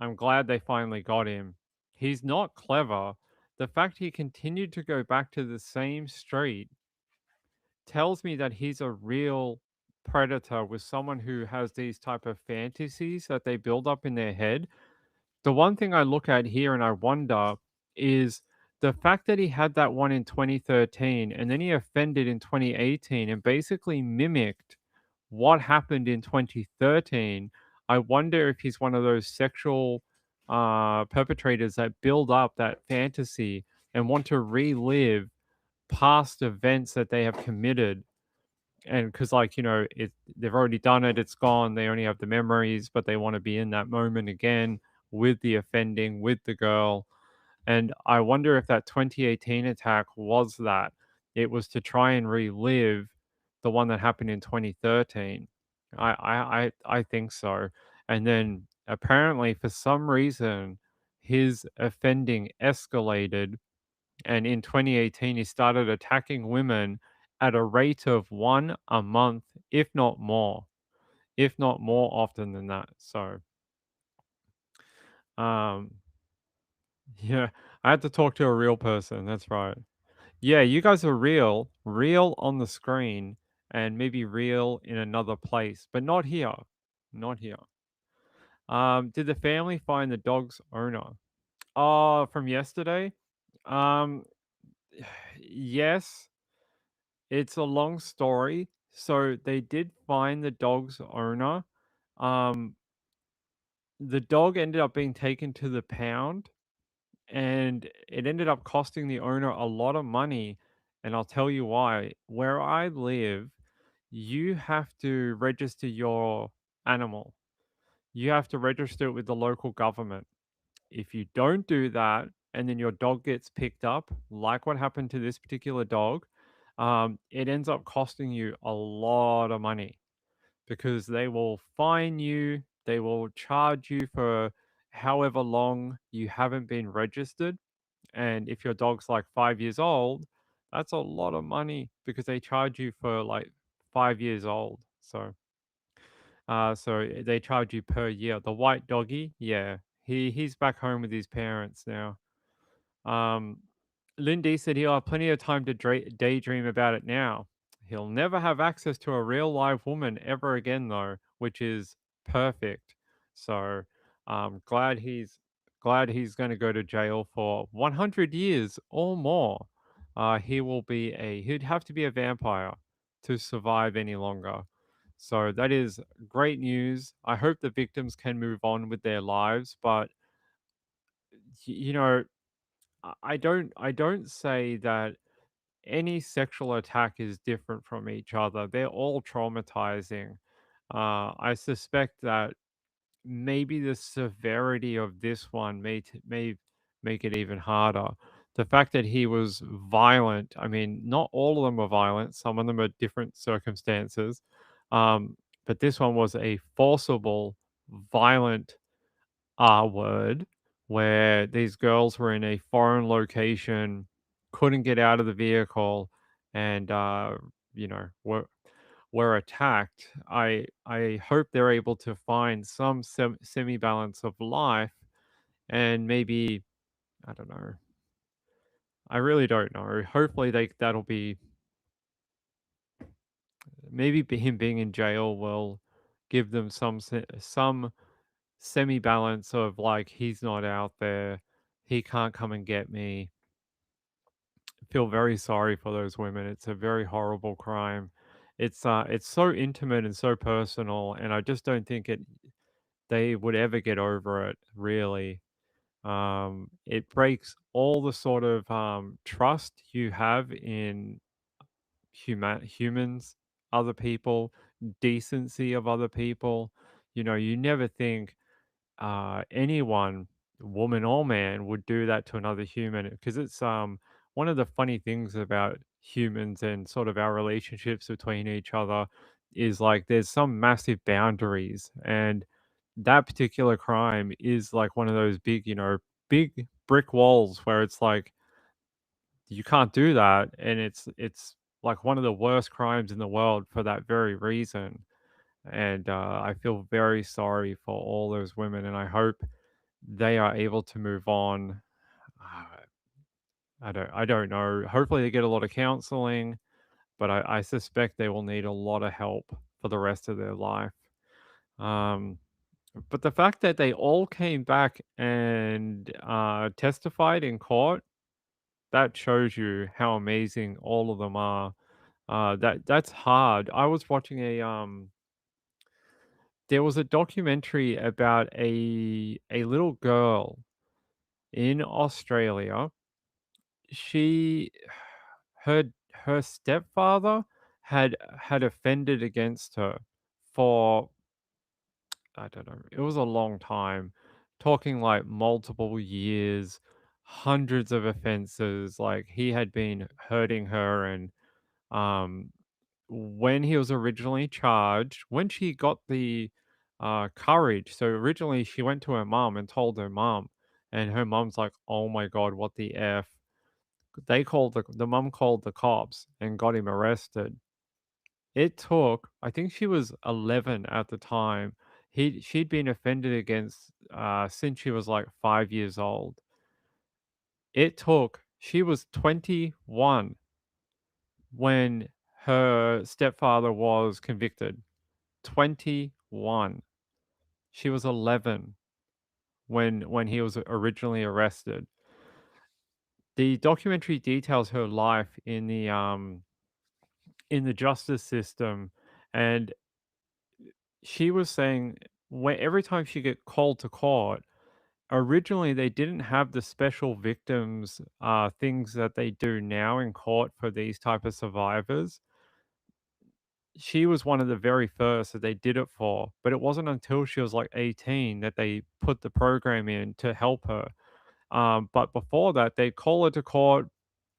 I'm glad they finally got him. He's not clever. The fact he continued to go back to the same street tells me that he's a real predator with someone who has these type of fantasies that they build up in their head. The one thing I look at here and I wonder is the fact that he had that one in 2013 and then he offended in 2018 and basically mimicked what happened in 2013. I wonder if he's one of those sexual perpetrators that build up that fantasy and want to relive past events that they have committed. And because, like, they've already done it, it's gone, they only have the memories, but they want to be in that moment again with the offending, with the girl. And I wonder if that 2018 attack was that. It was to try and relive the one that happened in 2013. I think so. And then apparently, for some reason, his offending escalated. And in 2018, he started attacking women at a rate of one a month, if not more often than that. So, um, yeah, I had to talk to a real person. That's right. Yeah, you guys are real on the screen, and maybe real in another place, but not here. Not here. Did the family find the dog's owner? Oh, from yesterday? Um, yes, it's a long story. So they did find the dog's owner. Um, the dog ended up being taken to the pound and it ended up costing the owner a lot of money. And I'll tell you why. Where I live, you have to register your animal. You have to register it with the local government. If you don't do that, and then your dog gets picked up, like what happened to this particular dog, it ends up costing you a lot of money because they will fine you, they will charge you for however long you haven't been registered. And if your dog's like 5 years old, that's a lot of money because they charge you for like 5 years old. So they charge you per year. The white doggy, yeah, he's back home with his parents now. Um, Lindy said he'll have plenty of time to daydream about it now. He'll never have access to a real live woman ever again, though, which is perfect. So, glad he's going to go to jail for 100 years or more. He'd have to be a vampire to survive any longer. So that is great news. I hope the victims can move on with their lives, but you know, I don't say that any sexual attack is different from each other. They're all traumatizing. I suspect that maybe the severity of this one may make it even harder. The fact that he was violent, I mean, not all of them were violent, some of them are different circumstances. But this one was a forcible, violent R word where these girls were in a foreign location, couldn't get out of the vehicle, and were attacked. I hope they're able to find some semi balance of life, and maybe I don't know. I really don't know. Hopefully that'll be maybe him being in jail will give them some semi balance of like he's not out there, he can't come and get me. Feel very sorry for those women. It's a very horrible crime. It's so intimate and so personal, and I just don't think they would ever get over it, really. It breaks all the sort of trust you have in humans, other people, decency of other people. You never think anyone, woman or man, would do that to another human because it's one of the funny things about humans and sort of our relationships between each other is like there's some massive boundaries, and that particular crime is like one of those big, big brick walls where it's like you can't do that, and it's like one of the worst crimes in the world for that very reason. And I feel very sorry for all those women, and I hope they are able to move on. Uh, I don't know. Hopefully, they get a lot of counseling, but I suspect they will need a lot of help for the rest of their life. Um, but the fact that they all came back and testified in court, that shows you how amazing all of them are. That's hard. I was watching there was a documentary about a little girl in Australia. She her her stepfather had offended against her for, I don't know, it was a long time, talking like multiple years, hundreds of offenses. Like he had been hurting her, and um when he was originally charged, when she got the courage. So originally she went to her mom and told her mom, and her mom's like, "Oh my god, what the f?" The mom called the cops and got him arrested. It took, I think she was 11 at the time. She'd been offended against since she was like 5 years old. She was 21 when her stepfather was convicted. 21. She was 11 when he was originally arrested. The documentary details her life in the justice system, and she was saying when every time she get called to court, originally they didn't have the special victims things that they do now in court for these type of survivors. She was one of the very first that they did it for, but it wasn't until she was like 18 that they put the program in to help her. But before that, they'd call her to court.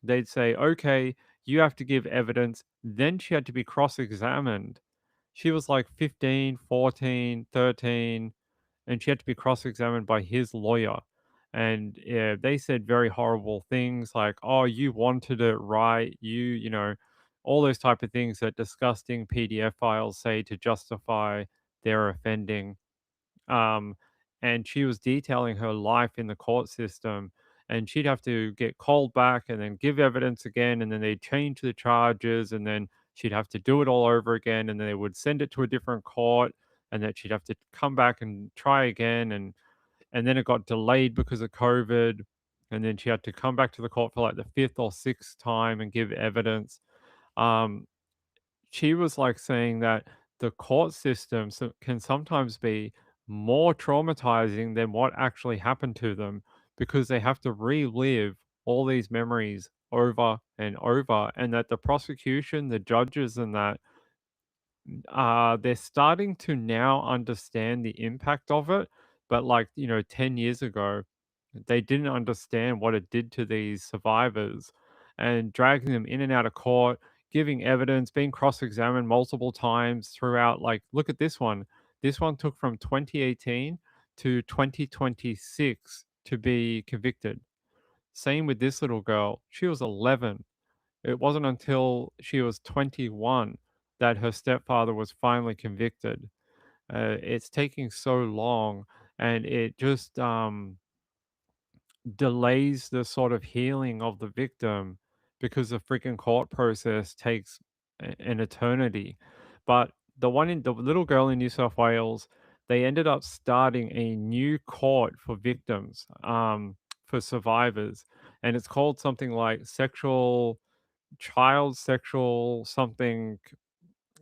They'd say, okay, you have to give evidence. Then she had to be cross examined. She was like 15, 14, 13, and she had to be cross examined by his lawyer. And yeah, they said very horrible things like, oh, you wanted it right. All those type of things that disgusting PDF files say to justify their offending. Um, and she was detailing her life in the court system, and she'd have to get called back and then give evidence again, and then they'd change the charges, and then she'd have to do it all over again, and then they would send it to a different court, and then she'd have to come back and try again, and then it got delayed because of COVID, and then she had to come back to the court for like the fifth or sixth time and give evidence. Um, she was like saying that the court system can sometimes be more traumatizing than what actually happened to them, because they have to relive all these memories over and over, and that the prosecution, the judges, and that they're starting to now understand the impact of it. But like, 10 years ago, they didn't understand what it did to these survivors, and dragging them in and out of court, giving evidence, being cross-examined multiple times throughout. Like, look at this one. This one took from 2018 to 2026 to be convicted. Same with this little girl. She was 11. It wasn't until she was 21 that her stepfather was finally convicted. It's taking so long, and it just delays the sort of healing of the victim, because the freaking court process takes an eternity. But the little girl in New South Wales, they ended up starting a new court for victims, for survivors, and it's called something like child sexual something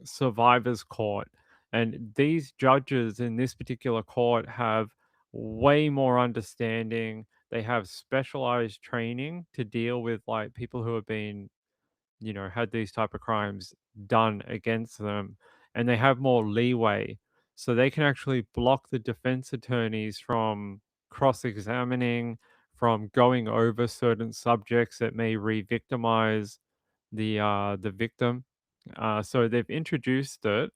survivors court. And these judges in this particular court have way more understanding. They have specialized training to deal with like people who have been, had these type of crimes done against them, and they have more leeway, so they can actually block the defense attorneys from cross-examining, from going over certain subjects that may re-victimize the victim. So they've introduced it.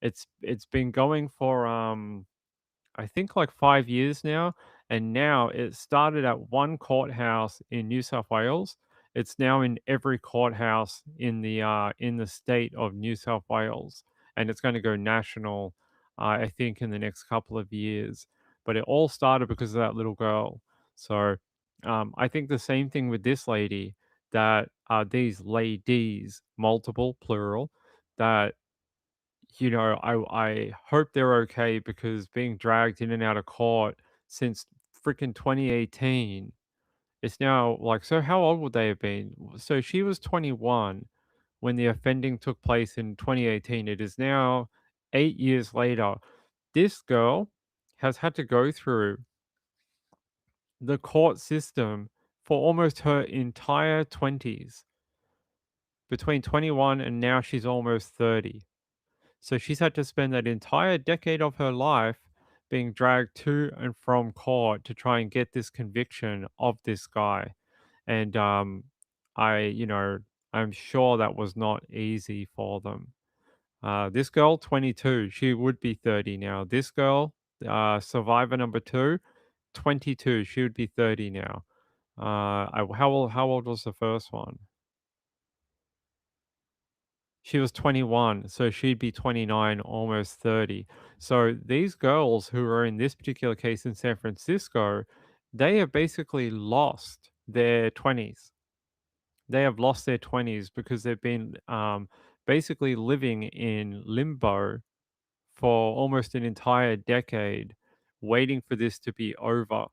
It's been going for I think like 5 years now, and now it started at one courthouse in New South Wales. It's now in every courthouse in the state of New South Wales, and it's going to go national. I think in the next couple of years. But it all started because of that little girl. So I think the same thing with this lady. That these ladies, multiple plural, that I hope they're okay because being dragged in and out of court since freaking 2018. It's now like, so how old would they have been? So she was 21 when the offending took place in 2018. It is now 8 years later. This girl has had to go through the court system for almost her entire 20s, between 21 and now she's almost 30. So she's had to spend that entire decade of her life being dragged to and from court to try and get this conviction of this guy. And I, I'm sure that was not easy for them. This girl, 22, she would be 30 now. This girl, survivor number 2, 22, she would be 30 now. How old was the first one? She was 21, so she'd be 29, almost 30. So these girls who are in this particular case in San Francisco, they have basically lost their 20s. They have lost their 20s because they've been basically living in limbo for almost an entire decade, waiting for this to be over.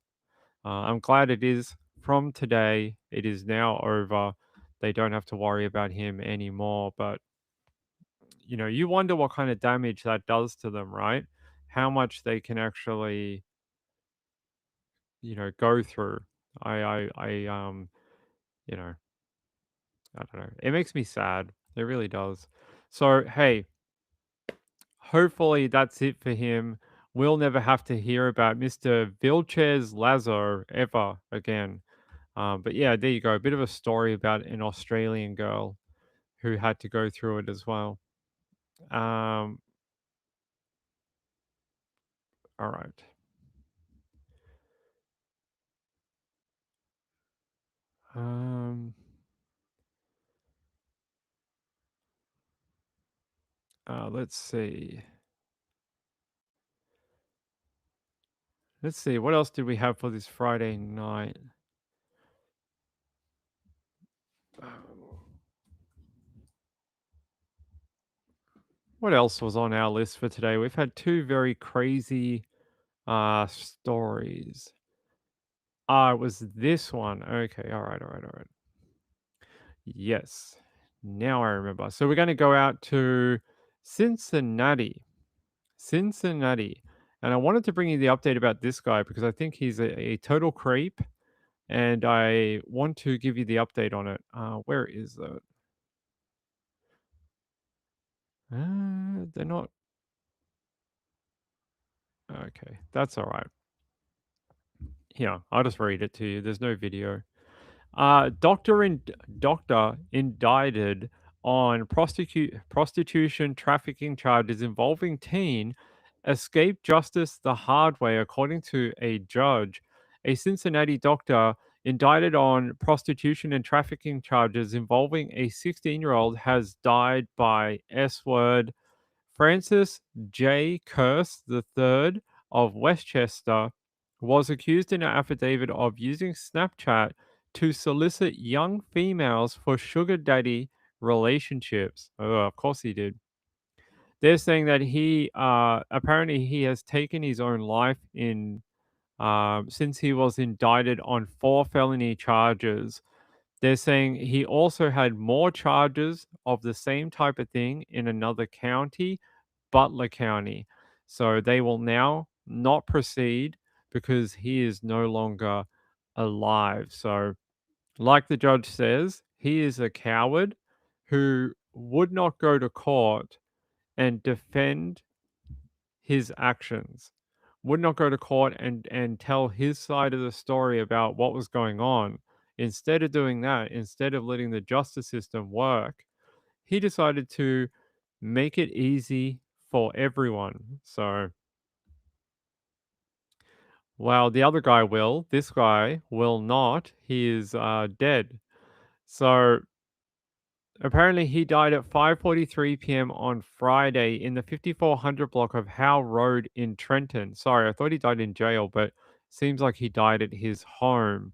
I'm glad it is from today. It is now over. They don't have to worry about him anymore, but you wonder what kind of damage that does to them, right? How much they can actually, go through. I you know, I don't know. It makes me sad. It really does. So, hey, hopefully that's it for him. We'll never have to hear about Mr. Vilches Lazo ever again. But yeah, there you go. A bit of a story about an Australian girl who had to go through it as well. All right. Let's see. Let's see. What else did we have for this Friday night? What else was on our list for today? We've had 2 very crazy stories. It was this one. Okay, all right. Yes. Now I remember. So we're going to go out to Cincinnati. And I wanted to bring you the update about this guy because I think he's a total creep. And I want to give you the update on it. Where is it? They're not. Okay, that's all right. Here, I'll just read it to you. There's no video. Doctor indicted on prostitution trafficking charges involving teen escaped justice the hard way, according to a judge. A Cincinnati doctor indicted on prostitution and trafficking charges involving a 16-year-old has died by S-word. Francis J. Curse III of Westchester was accused in an affidavit of using Snapchat to solicit young females for sugar daddy relationships. Oh, of course he did. They're saying that he apparently he has taken his own life in since he was indicted on 4 felony charges. They're saying he also had more charges of the same type of thing in another county, Butler County. So they will now not proceed because he is no longer alive. So, like the judge says, he is a coward who would not go to court and defend his actions, would not go to court and tell his side of the story about what was going on. Instead of doing that, instead of letting the justice system work, he decided to make it easy for everyone. So, while the other guy will, this guy will not. He is dead. So, apparently he died at 5:43 p.m. on Friday in the 5400 block of Howe Road in Trenton. Sorry, I thought he died in jail, but seems like he died at his home.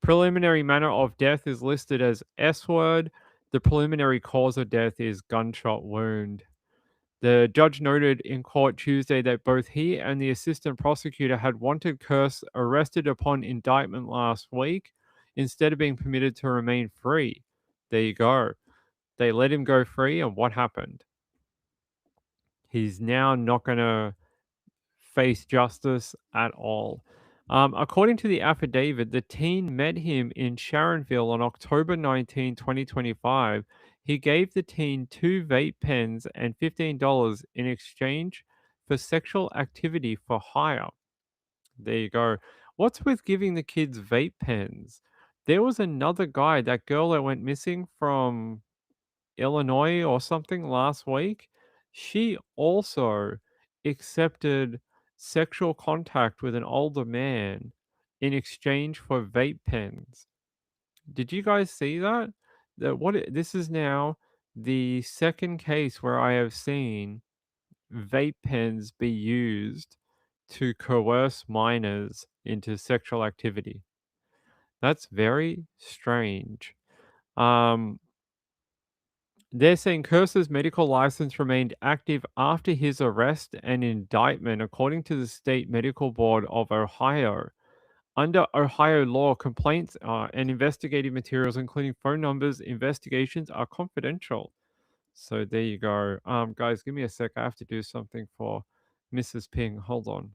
Preliminary manner of death is listed as S word. The preliminary cause of death is gunshot wound. The judge noted in court Tuesday that both he and the assistant prosecutor had wanted Kurse arrested upon indictment last week instead of being permitted to remain free. There you go. They let him go free, and what happened? He's now not going to face justice at all. According to the affidavit, the teen met him in Sharonville on October 19, 2025. He gave the teen 2 vape pens and $15 in exchange for sexual activity for hire. There you go. What's with giving the kids vape pens? There was another guy, that girl that went missing from Illinois or something last week. She also accepted sexual contact with an older man in exchange for vape pens. Did you guys see that? This is now the second case where I have seen vape pens be used to coerce minors into sexual activity. That's very strange. They're saying Kurse's medical license remained active after his arrest and indictment, according to the State Medical Board of Ohio. Under Ohio law, complaints and investigative materials, including phone numbers, investigations, are confidential. So there you go. Guys, give me a sec. I have to do something for Mrs. Ping. Hold on.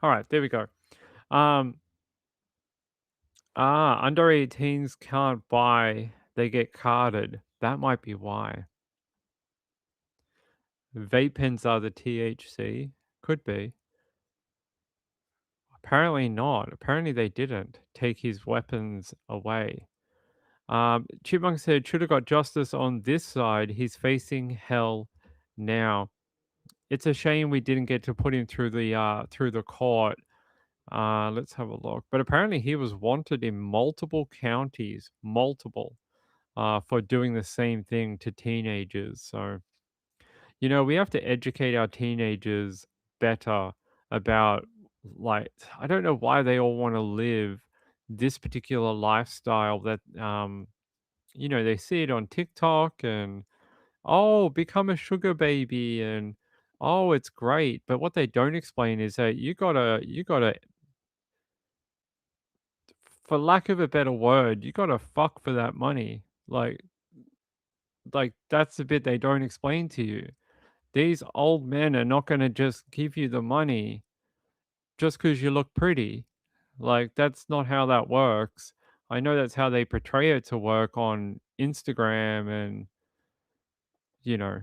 All right, there we go. Under 18s can't buy, they get carded. That might be why. Vape pens are the THC. Could be. Apparently not. Apparently they didn't take his weapons away. Chipmunk said, should have got justice on this side. He's facing hell now. It's a shame we didn't get to put him through the court. Let's have a look. But apparently he was wanted in multiple counties, for doing the same thing to teenagers. So, we have to educate our teenagers better about, like, I don't know why they all want to live this particular lifestyle that, they see it on TikTok and, oh, become a sugar baby and, oh, it's great. But what they don't explain is that you gotta, for lack of a better word, you gotta fuck for that money. Like that's the bit they don't explain to you. These old men are not going to just give you the money just because you look pretty. Like, that's not how that works. I know that's how they portray it to work on Instagram and, you know,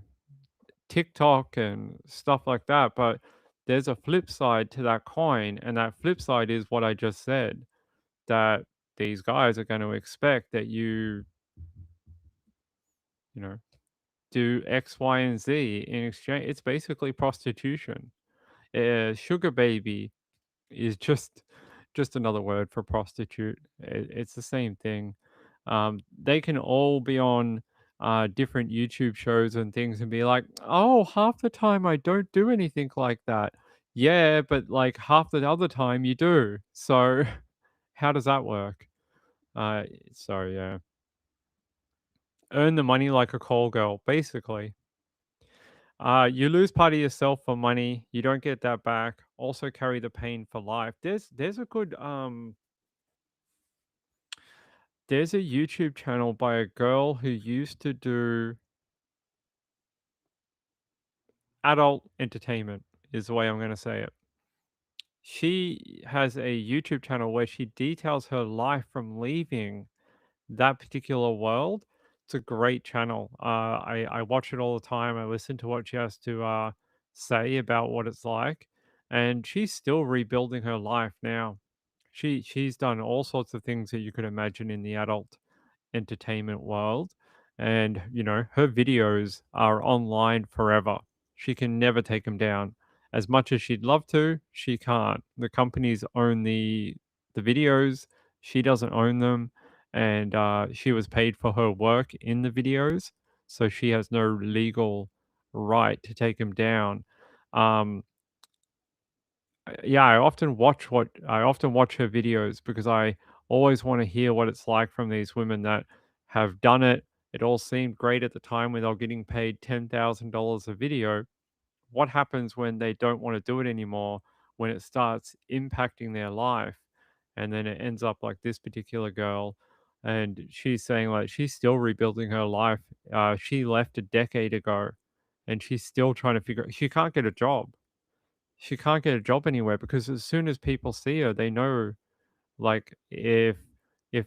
TikTok and stuff like that. But there's a flip side to that coin. And that flip side is what I just said, that these guys are going to expect that you know, do X, Y, and Z in exchange. It's basically prostitution. Sugar baby is just another word for prostitute. It's the same thing. They can all be on different YouTube shows and things and be like, oh, half the time I don't do anything like that. Yeah, but like half the other time you do. So how does that work? So yeah. Earn the money like a call girl, basically. You lose part of yourself for money. You don't get that back. Also carry the pain for life. There's a good there's a YouTube channel by a girl who used to do adult entertainment. is the way I'm going to say it. She has a YouTube channel where she details her life from leaving that particular world. It's a great channel. I watch it all the time. I listen to what she has to say about what it's like, and she's still rebuilding her life now. She's done all sorts of things that you could imagine in the adult entertainment world, and her videos are online forever. She can never take them down. As much as she'd love to, she can't. The companies own the videos. She doesn't own them, and she was paid for her work in the videos, so she has no legal right to take them down. Um, yeah, I often watch her videos because I always want to hear what it's like from these women that have done it. It all seemed great at the time when they were getting paid $10,000 a video. What happens when they don't want to do it anymore, when it starts impacting their life, and then it ends up like this particular girl, and she's saying like she's still rebuilding her life. She left a decade ago, and she's still trying to figure. She can't get a job. She can't get a job anywhere because as soon as people see her, they know, like, if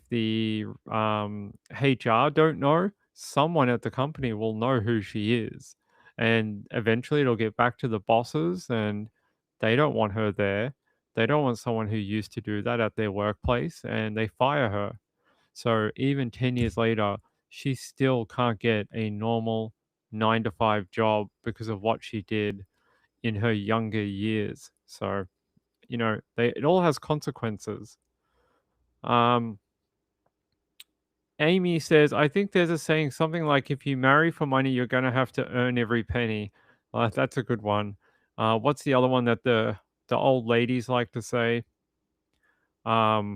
the HR don't know, someone at the company will know who she is, and eventually it'll get back to the bosses, and they don't want her there. They don't want someone who used to do that at their workplace, and they fire her. So even 10 years later, she still can't get a normal 9 to 5 job because of what she did in her younger years. So, it all has consequences. Amy says, I think there's a saying something like, if you marry for money, you're going to have to earn every penny. That's a good one. What's the other one that the old ladies like to say? Why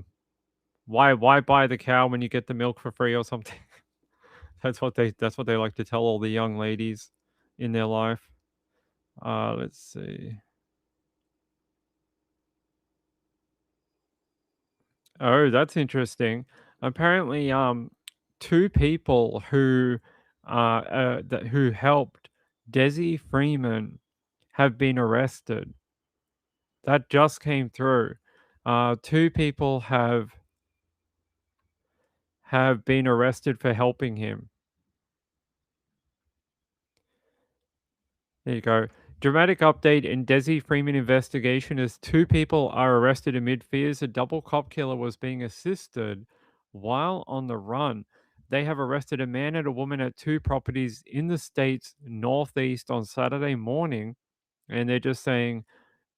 buy the cow when you get the milk for free or something? That's what they like to tell all the young ladies in their life. Let's see. Oh, that's interesting. Apparently, two people who helped Desi Freeman have been arrested. That just came through. Two people have been arrested for helping him. There you go. Dramatic update in Desi Freeman investigation as two people are arrested amid fears a double cop killer was being assisted while on the run. They have arrested a man and a woman at two properties in the state's northeast on Saturday morning, and they're just saying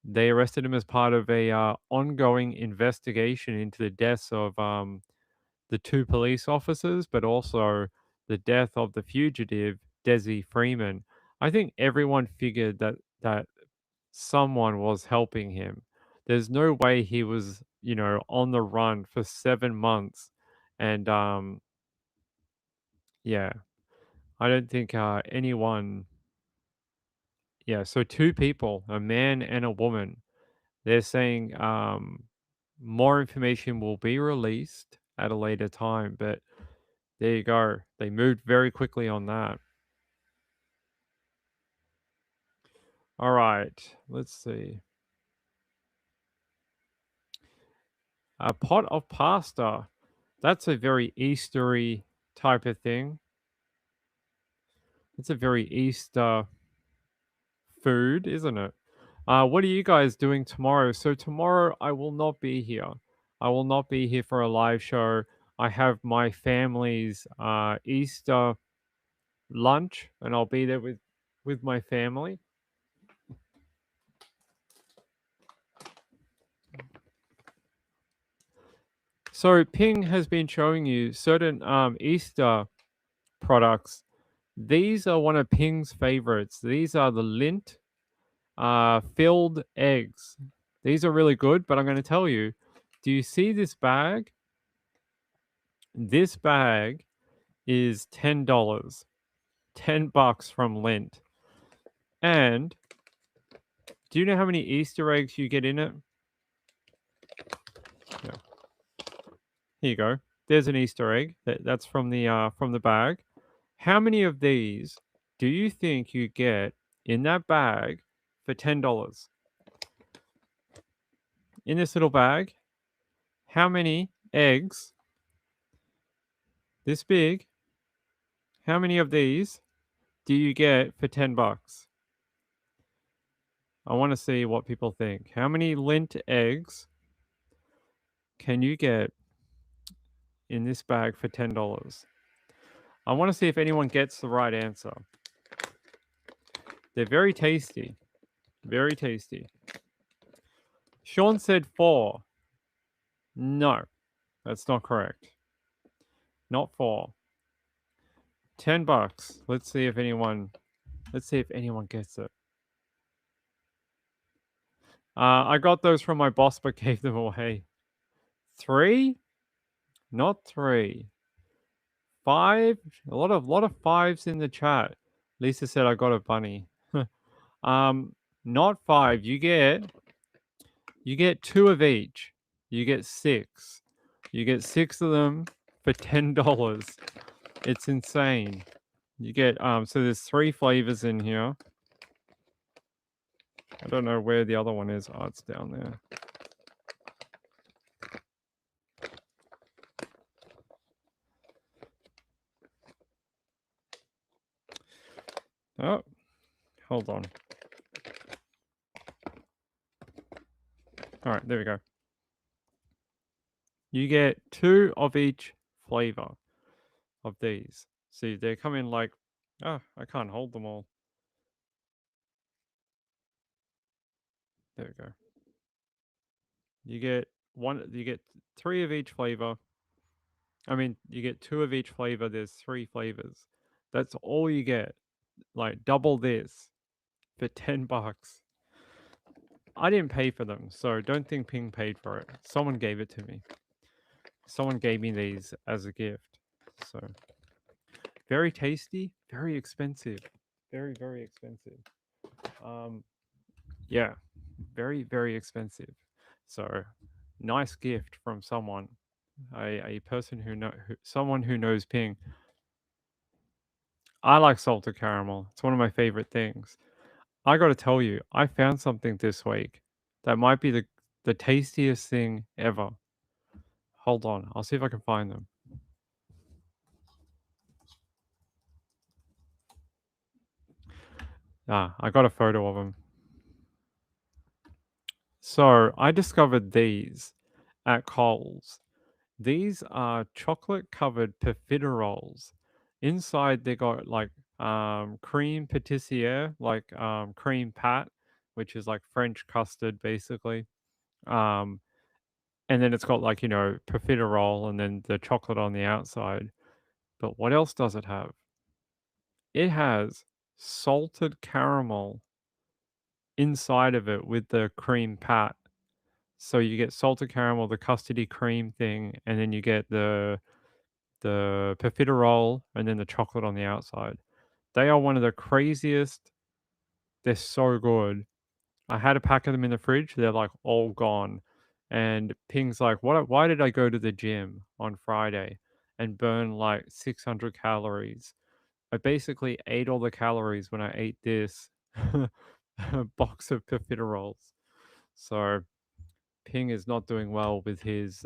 they arrested him as part of a ongoing investigation into the deaths of the two police officers, but also the death of the fugitive Desi Freeman. I think everyone figured that someone was helping him. There's no way he was, on the run for 7 months, and yeah, I don't think anyone. Yeah, so two people, a man and a woman. They're saying more information will be released at a later time, but there you go. They moved very quickly on that. All right, let's see. A pot of pasta. That's a very Eastery type of thing. It's a very Easter food, isn't it? What are you guys doing tomorrow? So tomorrow I will not be here. I will not be here for a live show. I have my family's Easter lunch, and I'll be there with my family. So Ping has been showing you certain Easter products. These are one of Ping's favorites. These are the Lindt filled eggs. These are really good, but I'm going to tell you, do you see this bag? This bag is $10. $10 from Lindt. And do you know how many Easter eggs you get in it? Yeah. Here you go. There's an Easter egg. That's from the bag. How many of these do you think you get in that bag for $10. In this little bag, how many eggs, this big, how many of these do you get for $10? I want to see what people think. How many lint eggs can you get in this bag for $10? I want to see if anyone gets the right answer. They're very tasty. Very tasty. Sean said 4. No, that's not correct. Not 4. $10. Let's see if anyone gets it. I got those from my boss but gave them away. 3? Not 3. 5? A lot of 5s in the chat. Lisa said I got a bunny. Not 5. You get 2 of each. You get 6. You get 6 of them for $10. It's insane. You get so there's 3 flavors in here. I don't know where the other one is. Oh, it's down there. Oh, hold on. All right, there we go. You get 2 of each flavor of these. See, they come in like, oh, I can't hold them all. There we go. You get 3 of each flavor. I mean, you get 2 of each flavor. There's 3 flavors. That's all you get. Like double this for $10. I didn't pay for them, so don't think Ping paid for it. Someone gave it to me. Someone gave me these as a gift. So very tasty, very expensive. Very, very expensive. Yeah, very, very expensive. So nice gift from someone. A person someone who knows Ping. I like salted caramel. It's one of my favorite things. I got to tell you, I found something this week that might be the tastiest thing ever. Hold on, I'll see if I can find them. I got a photo of them. So I discovered these at Coles. These are chocolate-covered profiteroles. Inside they got like cream patissiere, like cream pat, which is like French custard basically. And then it's got like, profiterole and then the chocolate on the outside. But what else does it have? It has salted caramel inside of it with the cream pat. So you get salted caramel, the custardy cream thing, and then you get the profiterole and then the chocolate on the outside. They are one of the craziest. They're so good. I had a pack of them in the fridge. They're like all gone. And Ping's like, why did I go to the gym on Friday and burn like 600 calories? I basically ate all the calories when I ate this box of profiteroles. So Ping is not doing well with his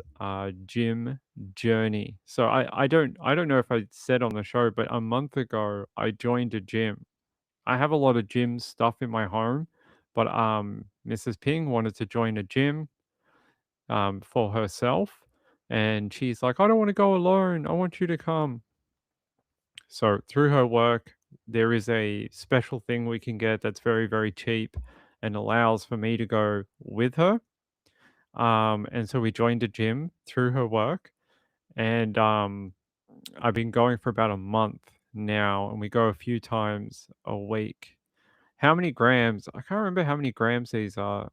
gym journey. So I don't know if I said on the show, but a month ago I joined a gym. I have a lot of gym stuff in my home, but Mrs. Ping wanted to join a gym for herself, and she's like, I don't want to go alone. I want you to come. So through her work, there is a special thing we can get that's very, very cheap and allows for me to go with her. And so we joined a gym through her work, and I've been going for about a month now, and we go a few times a week. How many grams? I can't remember how many grams these are.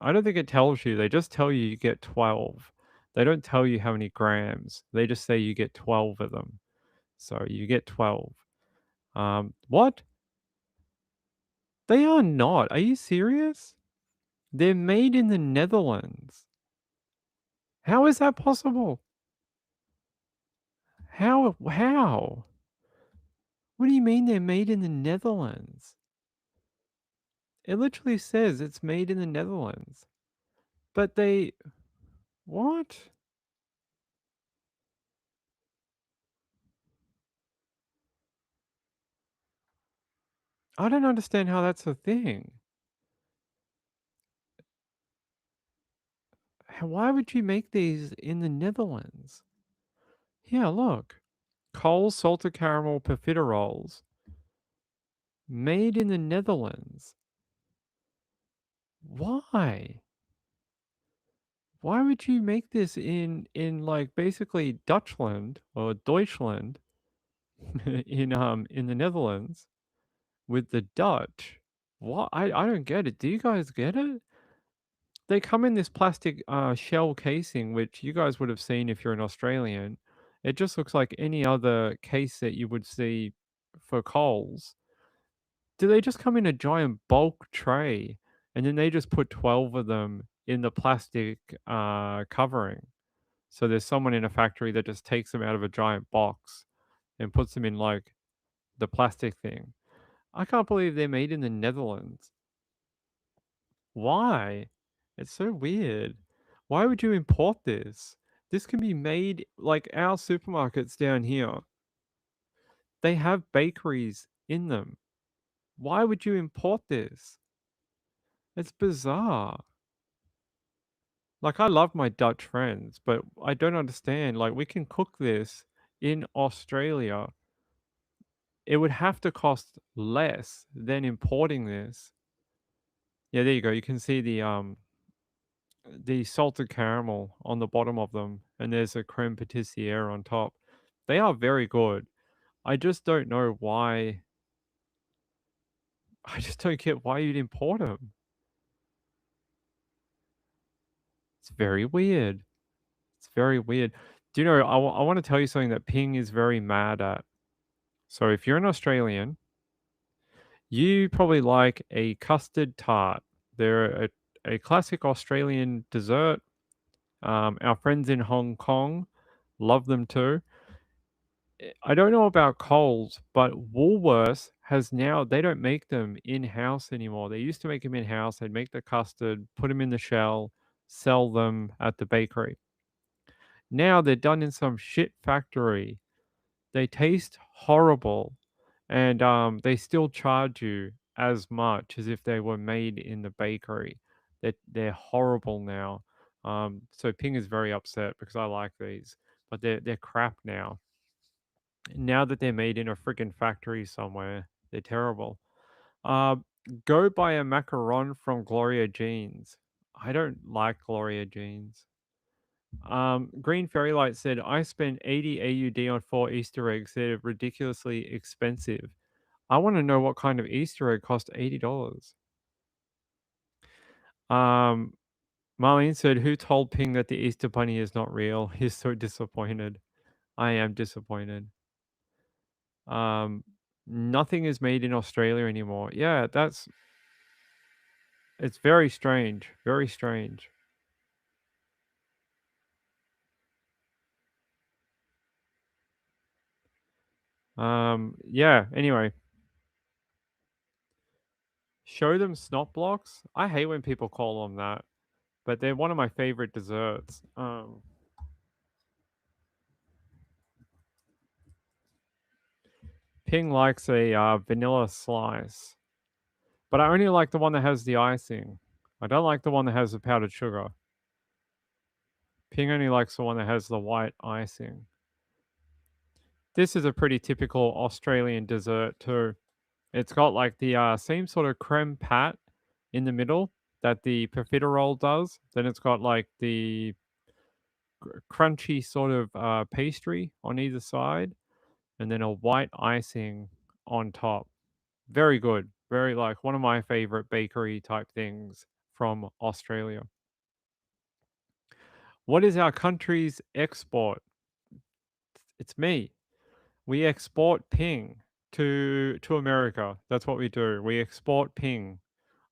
I don't think it tells you. They just tell you get 12. They don't tell you how many grams. They just say you get 12 of them. So you get 12. What? They are not. Are you serious? They're made in the Netherlands. How is that possible? How? What do you mean they're made in the Netherlands? It literally says it's made in the Netherlands. But they... What? I don't understand how that's a thing. Why would you make these in the Netherlands? Yeah, look. Coles salted caramel profiteroles. Made in the Netherlands. Why? Why would you make this in like basically Dutchland or Deutschland in the Netherlands with the Dutch? What? I don't get it. Do you guys get it? They come in this plastic shell casing, which you guys would have seen if you're an Australian. It just looks like any other case that you would see for Coles. Do they just come in a giant bulk tray and then they just put 12 of them in the plastic covering? So there's someone in a factory that just takes them out of a giant box and puts them in like the plastic thing. I can't believe they're made in the Netherlands. Why? It's so weird. Why would you import this? This can be made like our supermarkets down here. They have bakeries in them. Why would you import this? It's bizarre. Like, I love my Dutch friends, but I don't understand. Like, we can cook this in Australia. It would have to cost less than importing this. Yeah, there you go. You can see the salted caramel on the bottom of them, and there's a creme patissiere on top. They are very good. I just don't know why. I just don't get why you'd import them. It's very weird. It's very weird. Do you know, I want to tell you something that Ping is very mad at. So if you're an Australian, you probably like a custard tart. They're a classic Australian dessert. Our friends in Hong Kong love them too. I don't know about Coles, but Woolworths has now, they don't make them in-house anymore. They used to make them in-house. They'd make the custard, put them in the shell, sell them at the bakery. Now they're done in some shit factory. They taste horrible, and they still charge you as much as if they were made in the bakery. They're horrible now. So Ping is very upset because I like these, but they're crap now. Now that they're made in a freaking factory somewhere, they're terrible. Uh, go buy a macaron from Gloria Jeans. I don't like Gloria Jeans. Green Fairy Light said, I spent 80 AUD on 4 Easter eggs. They're ridiculously expensive. I want to know what kind of Easter egg cost $80. Marlene said, who told Ping that the Easter Bunny is not real? He's so disappointed. I am disappointed. Nothing is made in Australia anymore. Yeah, it's very strange. Very strange. Yeah, anyway. Show them snot blocks. I hate when people call them that, but they're one of my favorite desserts. Ping likes a vanilla slice, but I only like the one that has the icing. I don't like the one that has the powdered sugar. Ping only likes the one that has the white icing. This is a pretty typical Australian dessert too. It's got like the same sort of creme pat in the middle that the profiterole does. Then it's got like the crunchy sort of pastry on either side, and then a white icing on top. Very good. Very like one of my favorite bakery type things from Australia. What is our country's export? It's me. We export Ping to America. That's what we do. We export Ping.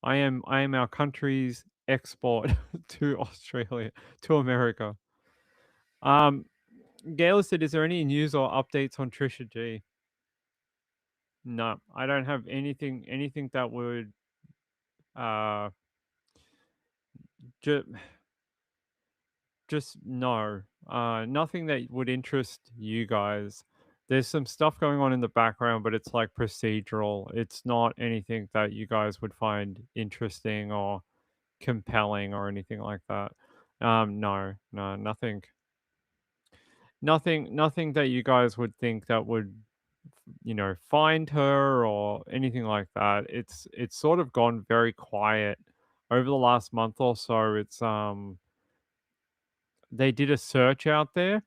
I am our country's export to Australia, to America. Gail said, is there any news or updates on Trisha G? No, I don't have anything that would just no. Nothing that would interest you guys. There's some stuff going on in the background, but it's like procedural. It's not anything that you guys would find interesting or compelling or anything like that. No, nothing. Nothing that you guys would think that would, find her or anything like that. It's sort of gone very quiet over the last month or so. It's they did a search out there.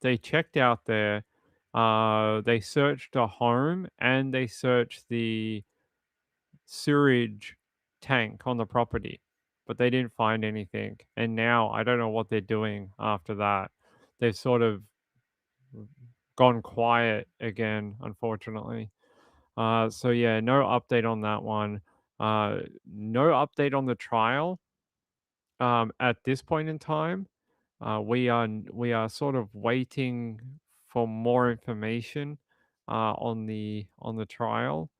They checked out there. They searched a home and they searched the sewage tank on the property, but they didn't find anything. And now I don't know what they're doing after that. They've sort of gone quiet again, unfortunately. So yeah, no update on that one. No update on the trial. At this point in time, we are sort of waiting for more information on the trial.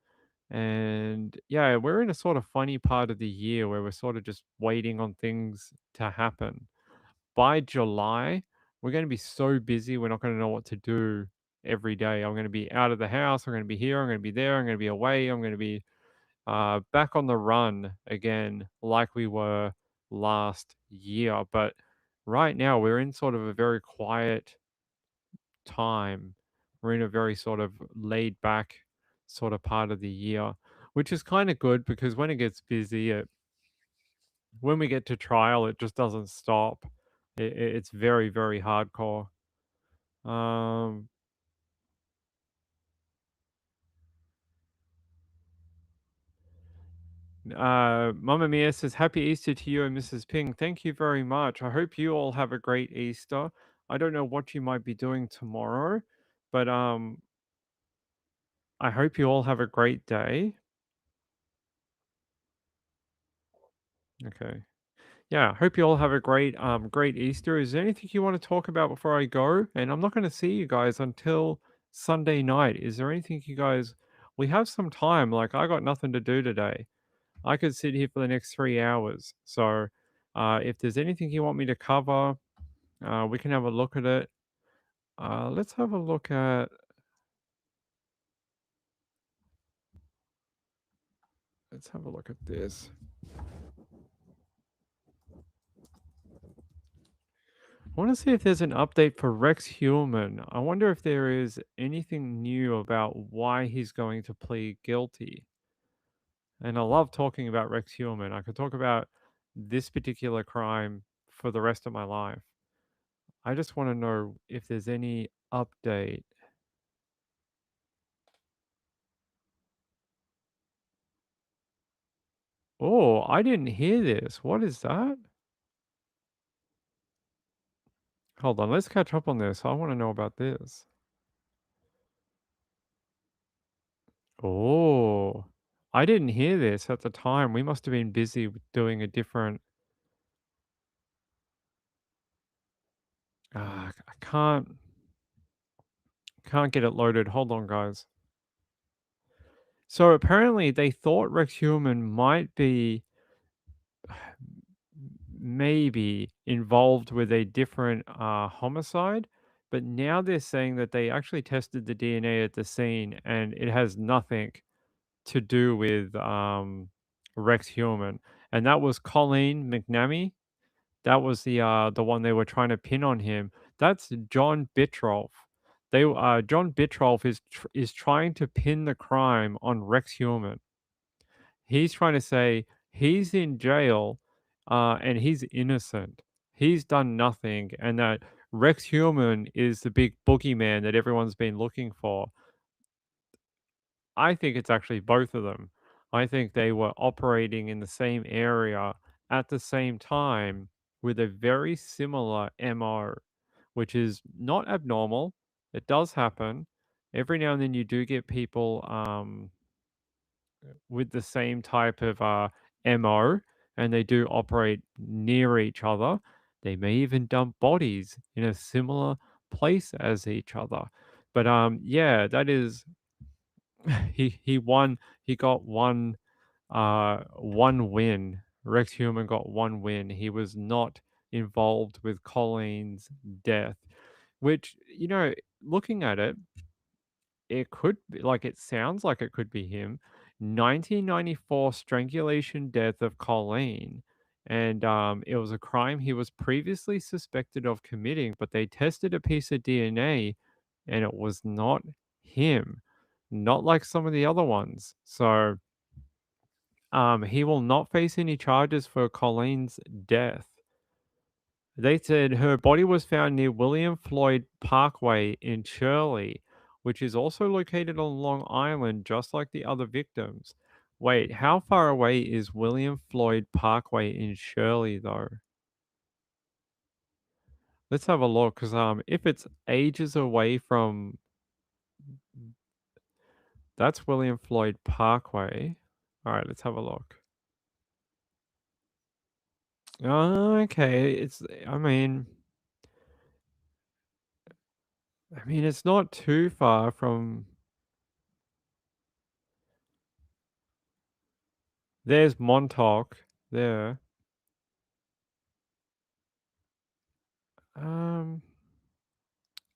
And yeah, we're in a sort of funny part of the year where we're sort of just waiting on things to happen. By July, we're going to be so busy, we're not going to know what to do every day. I'm going to be out of the house, I'm going to be here, I'm going to be there, I'm going to be away, I'm going to be back on the run again, like we were last year. But right now, we're in sort of a very quiet time. We're in a very sort of laid back sort of part of the year, which is kind of good because when it gets busy, when we get to trial, it just doesn't stop. It's very, very hardcore. Um, Mama Mia says, Happy Easter to you and Mrs. Ping. Thank you very much. I hope you all have a great Easter. I don't know what you might be doing tomorrow, but I hope you all have a great day. Okay. Yeah, I hope you all have a great Easter. Is there anything you want to talk about before I go? And I'm not going to see you guys until Sunday night. Is there anything you guys? We have some time. Like I got nothing to do today. I could sit here for the next 3 hours. So, if there's anything you want me to cover, we can have a look at it. Let's have a look at. Let's have a look at this. I want to see if there's an update for Rex Human. I wonder if there is anything new about why he's going to plead guilty. And I love talking about Rex Human. I could talk about this particular crime for the rest of my life. I just want to know if there's any update. Oh, I didn't hear this. What is that? Hold on, let's catch up on this. I want to know about this. Oh, I didn't hear this at the time. We must have been busy doing a different. I can't get it loaded. Hold on, guys. So apparently they thought Rex Human might be maybe involved with a different homicide, but now they're saying that they actually tested the DNA at the scene and it has nothing to do with Rex Human, and that was Colleen McNamee. That was the one they were trying to pin on him. That's John Bitroff. John Bitroff is trying to pin the crime on Rex Human. He's trying to say he's in jail, and he's innocent. He's done nothing, and that Rex Human is the big boogeyman that everyone's been looking for. I think it's actually both of them. I think they were operating in the same area at the same time with a very similar MO, which is not abnormal. It does happen. Every now and then you do get people with the same type of MO, and they do operate near each other. They may even dump bodies in a similar place as each other. But yeah, that is he got one one win. Rex Human got one win. He was not involved with Colleen's death, which, looking at it, it could be like, it sounds like it could be him. 1994 strangulation death of Colleen. And it was a crime he was previously suspected of committing, but they tested a piece of DNA and it was not him, not like some of the other ones. So he will not face any charges for Colleen's death. They said her body was found near William Floyd Parkway in Shirley, which is also located on Long Island, just like the other victims. Wait, how far away is William Floyd Parkway in Shirley, though? Let's have a look, because if it's ages away from... That's William Floyd Parkway. All right, let's have a look. Okay, it's not too far from... There's Montauk there.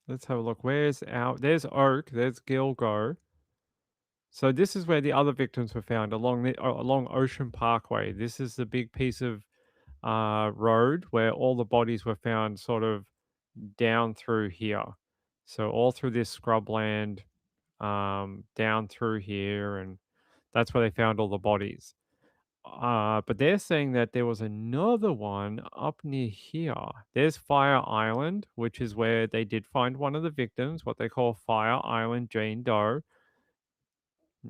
Let's have a look. There's Oak, there's Gilgo. So this is where the other victims were found, along Ocean Parkway. This is the big piece of road where all the bodies were found, sort of down through here. So all through this scrubland, down through here, and that's where they found all the bodies. But they're saying that there was another one up near here. There's Fire Island, which is where they did find one of the victims, what they call Fire Island Jane Doe.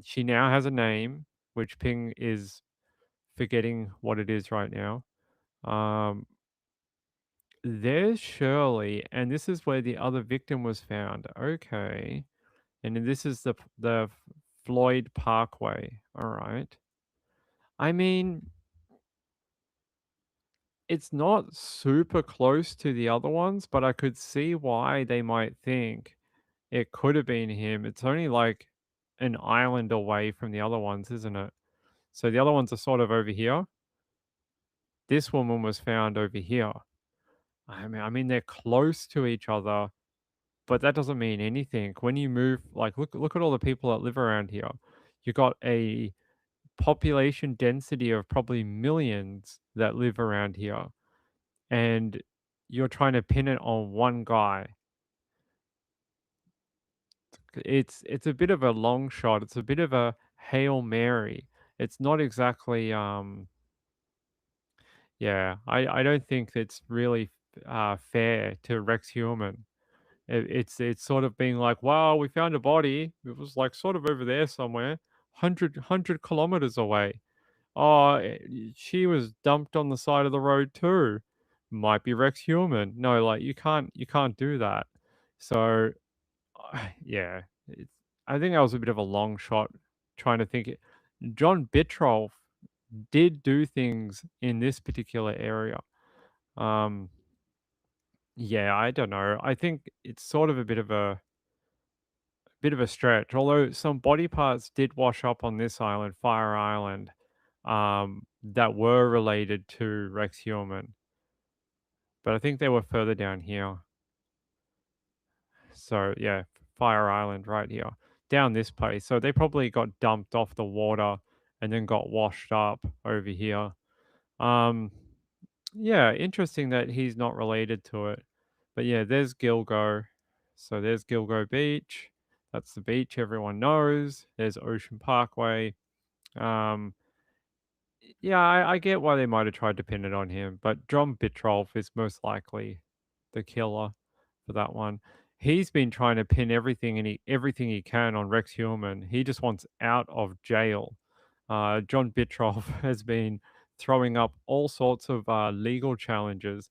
She now has a name, which Ping is forgetting what it is right now. There's Shirley, and this is where the other victim was found. Okay. And then this is the Floyd Parkway. All right. It's not super close to the other ones, but I could see why they might think it could have been him. It's only like an island away from the other ones, isn't it? So the other ones are sort of over here. This woman was found over here. They're close to each other, but that doesn't mean anything. When you move, like, look at all the people that live around here. You got a population density of probably millions that live around here, and you're trying to pin it on one guy. It's a bit of a long shot. It's a bit of a Hail Mary. It's not exactly I don't think it's really fair to Rex Human. It's sort of being like, wow, we found a body. It was like sort of over there somewhere, 100 kilometers away. Oh, she was dumped on the side of the road too. Might be Rex Human. No, like you can't do that. So yeah, I think that was a bit of a long shot trying to think it. John Bitroff did do things in this particular area. Yeah, I don't know. I think it's sort of a bit of a stretch. Although some body parts did wash up on this island, Fire Island, that were related to Rex Human. But I think they were further down here. So yeah, Fire Island right here. Down this place. So they probably got dumped off the water and then got washed up over here. Yeah, interesting that he's not related to it. But yeah, there's Gilgo. So there's Gilgo Beach. That's the beach everyone knows. There's Ocean Parkway. Yeah, I get why they might have tried to pin it on him, but John Bitroff is most likely the killer for that one. He's been trying to pin everything he can on Rex Human. He just wants out of jail. John Bitroff has been throwing up all sorts of legal challenges.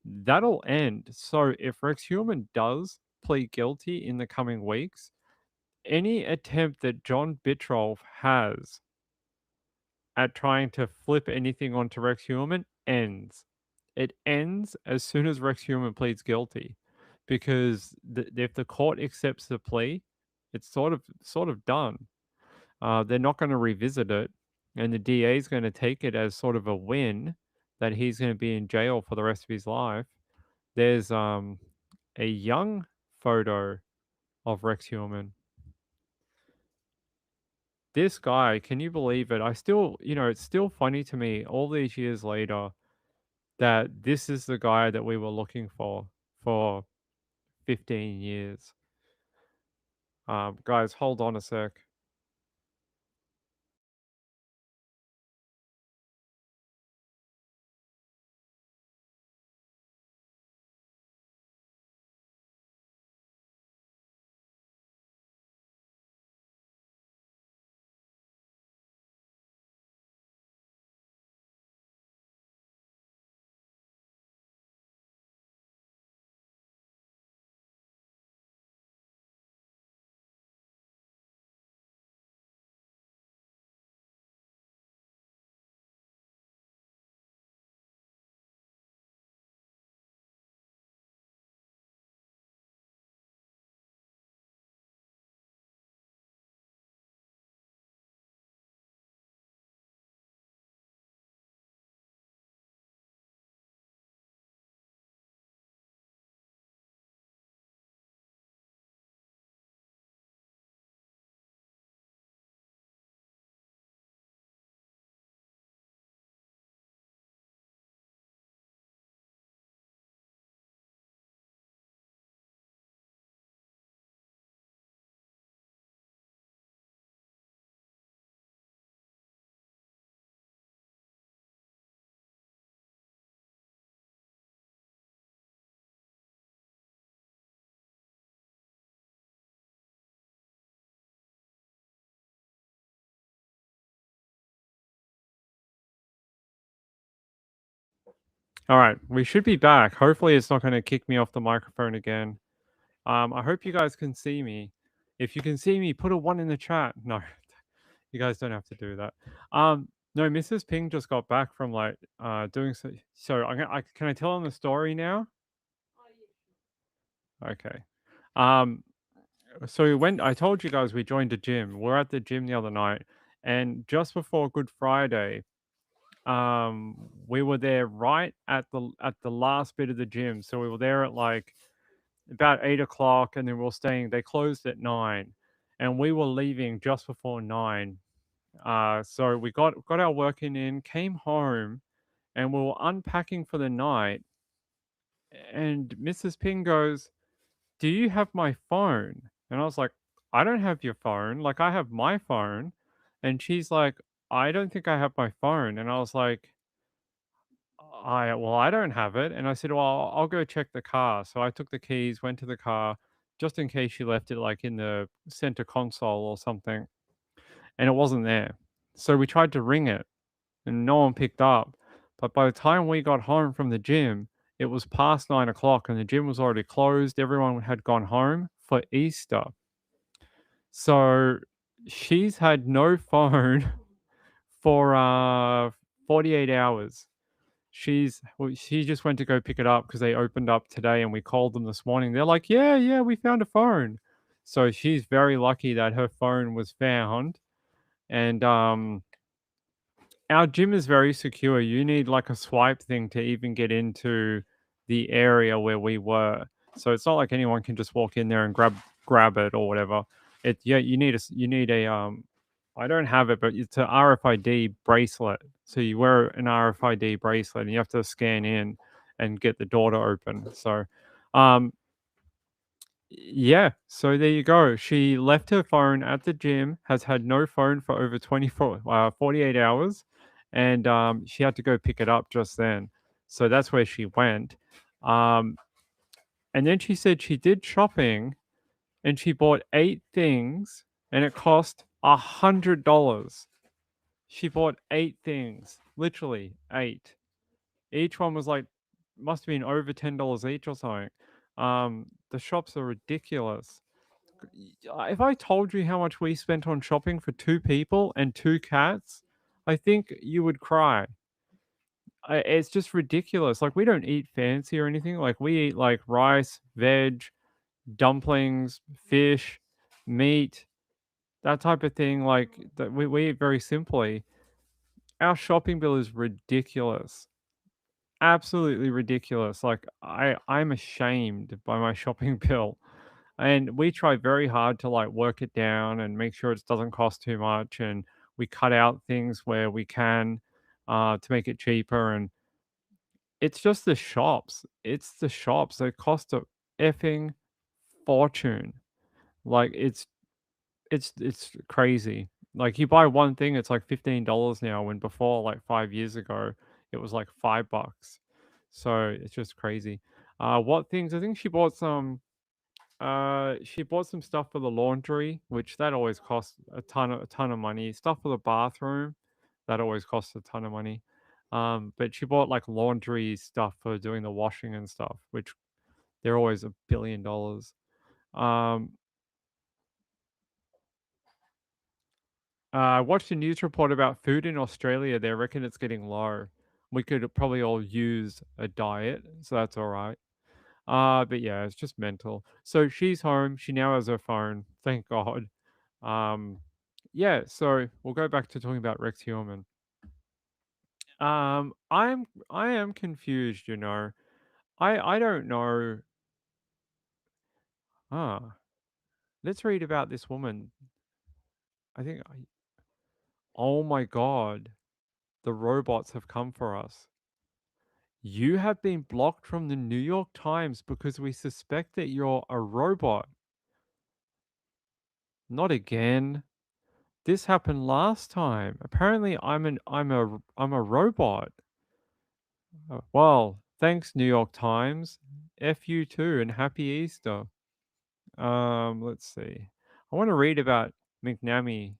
That'll end. So if Rex Human does plead guilty in the coming weeks, any attempt that John Bitroff has at trying to flip anything onto Rex Human ends. It ends as soon as Rex Human pleads guilty, because if the court accepts the plea, it's sort of done. They're not going to revisit it. and the DA is going to take it as sort of a win that he's going to be in jail for the rest of his life. There's a young photo of Rex Heuermann. This guy, can you believe it? I still, it's still funny to me all these years later that this is the guy that we were looking for 15 years. Guys, hold on a sec. All right, we should be back. Hopefully it's not going to kick me off the microphone again. I hope you guys can see me. If you can see me, put a 1 in the chat. No, you guys don't have to do that. No, Mrs. Ping just got back from doing so. Can I tell them the story now? Okay. So I told you guys we joined a gym. We're at the gym the other night, and just before Good Friday, we were there right at the last bit of the gym. So we were there at about 8 o'clock, and then we were staying. They closed at 9, and we were leaving just before 9. So we got our working in, came home, and we were unpacking for the night. And Mrs. Ping goes, "Do you have my phone?" And I was like, "I don't have your phone. Like, I have my phone." And she's like, "I don't think I have my phone." And I was like, I don't have it. And I said, "Well, I'll go check the car." So I took the keys, went to the car, just in case she left it in the center console or something. And it wasn't there. So we tried to ring it and no one picked up. But by the time we got home from the gym, it was past 9 o'clock and the gym was already closed. Everyone had gone home for Easter. So she's had no phone for 48 hours. She just went to go pick it up because they opened up today and we called them this morning. They're like, yeah, we found a phone. So she's very lucky that her phone was found. And our gym is very secure. You need a swipe thing to even get into the area where we were. So it's not like anyone can just walk in there and grab it or whatever. You need a I don't have it, but it's an RFID bracelet. So you wear an RFID bracelet and you have to scan in and get the door to open. So yeah, so there you go. She left her phone at the gym, has had no phone for over 48 hours, and she had to go pick it up just then. So that's where she went. And then she said she did shopping and she bought 8 things and it cost $100. She bought 8 things, literally 8. Each one was must have been over $10 each or something. The shops are ridiculous. If I told you how much we spent on shopping for 2 people and 2 cats, I think you would cry. It's just ridiculous. We don't eat fancy or anything. We eat rice, veg, dumplings, fish, meat, that type of thing. We eat very simply. our shopping bill is ridiculous. Absolutely ridiculous. Like I'm ashamed by my shopping bill. And we try very hard to like work it down and make sure it doesn't cost too much, and we cut out things where we can to make it cheaper. And it's just the shops. It's the shops. They cost a effing fortune. Like it's crazy. Like you buy one thing, it's like $15 now, when before, like 5 years ago, it was like $5. So it's just crazy. What things? I think she bought some stuff for the laundry, which that always costs a ton of money. Stuff for the bathroom, that always costs a ton of money. But she bought like laundry stuff for doing the washing and stuff, which they're always $1 billion. Um, I watched a news report about food in Australia. They reckon it's getting low. We could probably all use a diet, so that's all right. But yeah, it's just mental. So she's home. She now has her phone. Thank God. Um, yeah. So we'll go back to talking about Rex Heuermann. I am confused. You know, I don't know. Ah, let's read about this woman. I think. Oh my God, the robots have come for us. You have been blocked from the New York Times because we suspect that you're a robot. Not again. This happened last time. Apparently I'm a robot. Well, thanks New York Times. F you too and happy Easter. Let's see. I want to read about McNamee.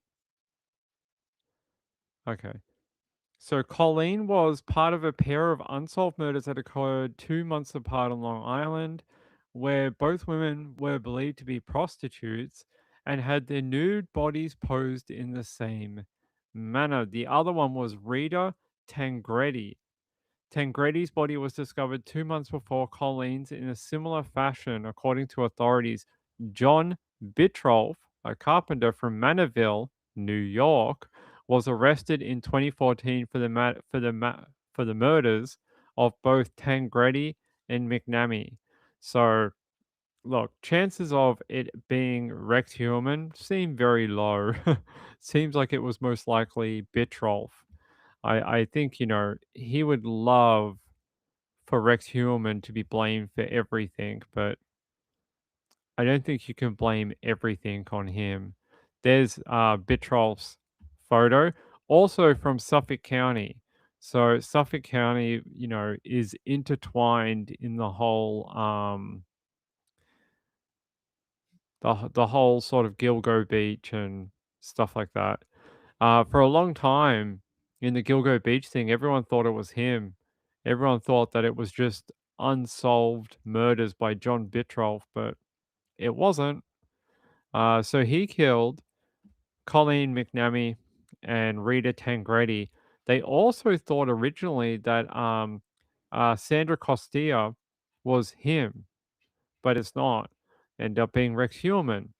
Okay. So Colleen was part of a pair of unsolved murders that occurred 2 months apart on Long Island, where both women were believed to be prostitutes and had their nude bodies posed in the same manner. The other one was Rita Tangretti. Tangretti's body was discovered 2 months before Colleen's in a similar fashion, according to authorities. John Bitroff, a carpenter from Manorville, New York, was arrested in 2014 for the murders of both Tangretti and McNamee. So, look, chances of it being Rex Heuermann seem very low. Seems like it was most likely Bitroff. I think, you know, he would love for Rex Heuermann to be blamed for everything, but I don't think you can blame everything on him. There's Bitroff's photo, also from Suffolk County. So Suffolk County, you know, is intertwined in the whole the whole sort of Gilgo Beach and stuff like that. For a long time in the Gilgo Beach thing, everyone thought it was him. Everyone thought that it was just unsolved murders by John Bitroff, but it wasn't. So he killed Colleen McNamee and Rita Tangretti. They also thought originally that Sandra Costilla was him, but it's not. Ended up being Rex Heuermann.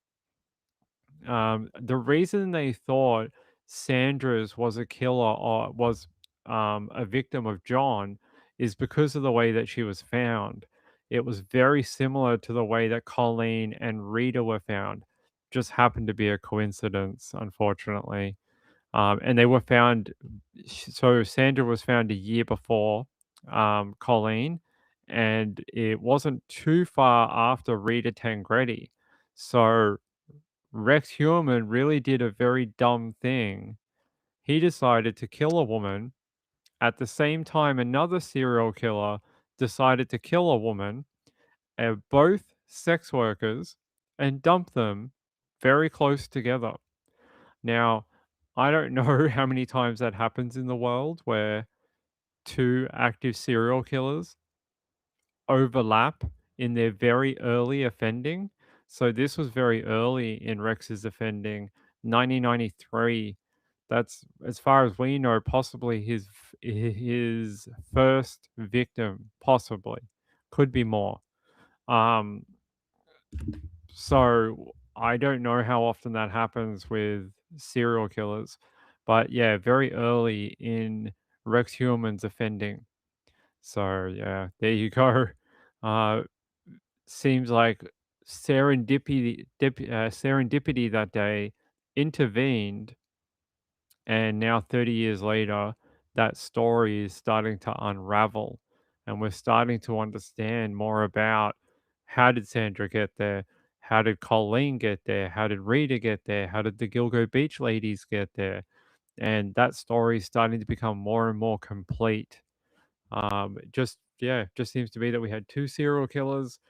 The reason they thought Sandra's was a killer or was a victim of John is because of the way that she was found. It was very similar to the way that Colleen and Rita were found. Just happened to be a coincidence, unfortunately. And they were found. So Sandra was found a year before Colleen, and it wasn't too far after Rita Tangretti. So Rex Heuermann really did a very dumb thing. He decided to kill a woman at the same time another serial killer decided to kill a woman, both sex workers, and dump them very close together. Now, I don't know how many times that happens in the world where two active serial killers overlap in their very early offending. So this was very early in Rex's offending, 1993. That's, as far as we know, possibly his first victim. Possibly, could be more. Um, so I don't know how often that happens with serial killers, But yeah, very early in Rex Human's offending. So yeah, there you go. Seems like serendipity that day intervened, and now 30 years later, that story is starting to unravel, and we're starting to understand more about how did Sandra get there, how did Colleen get there, how did Rita get there, how did the Gilgo Beach ladies get there, and that story is starting to become more and more complete. Just seems to be that we had two serial killers.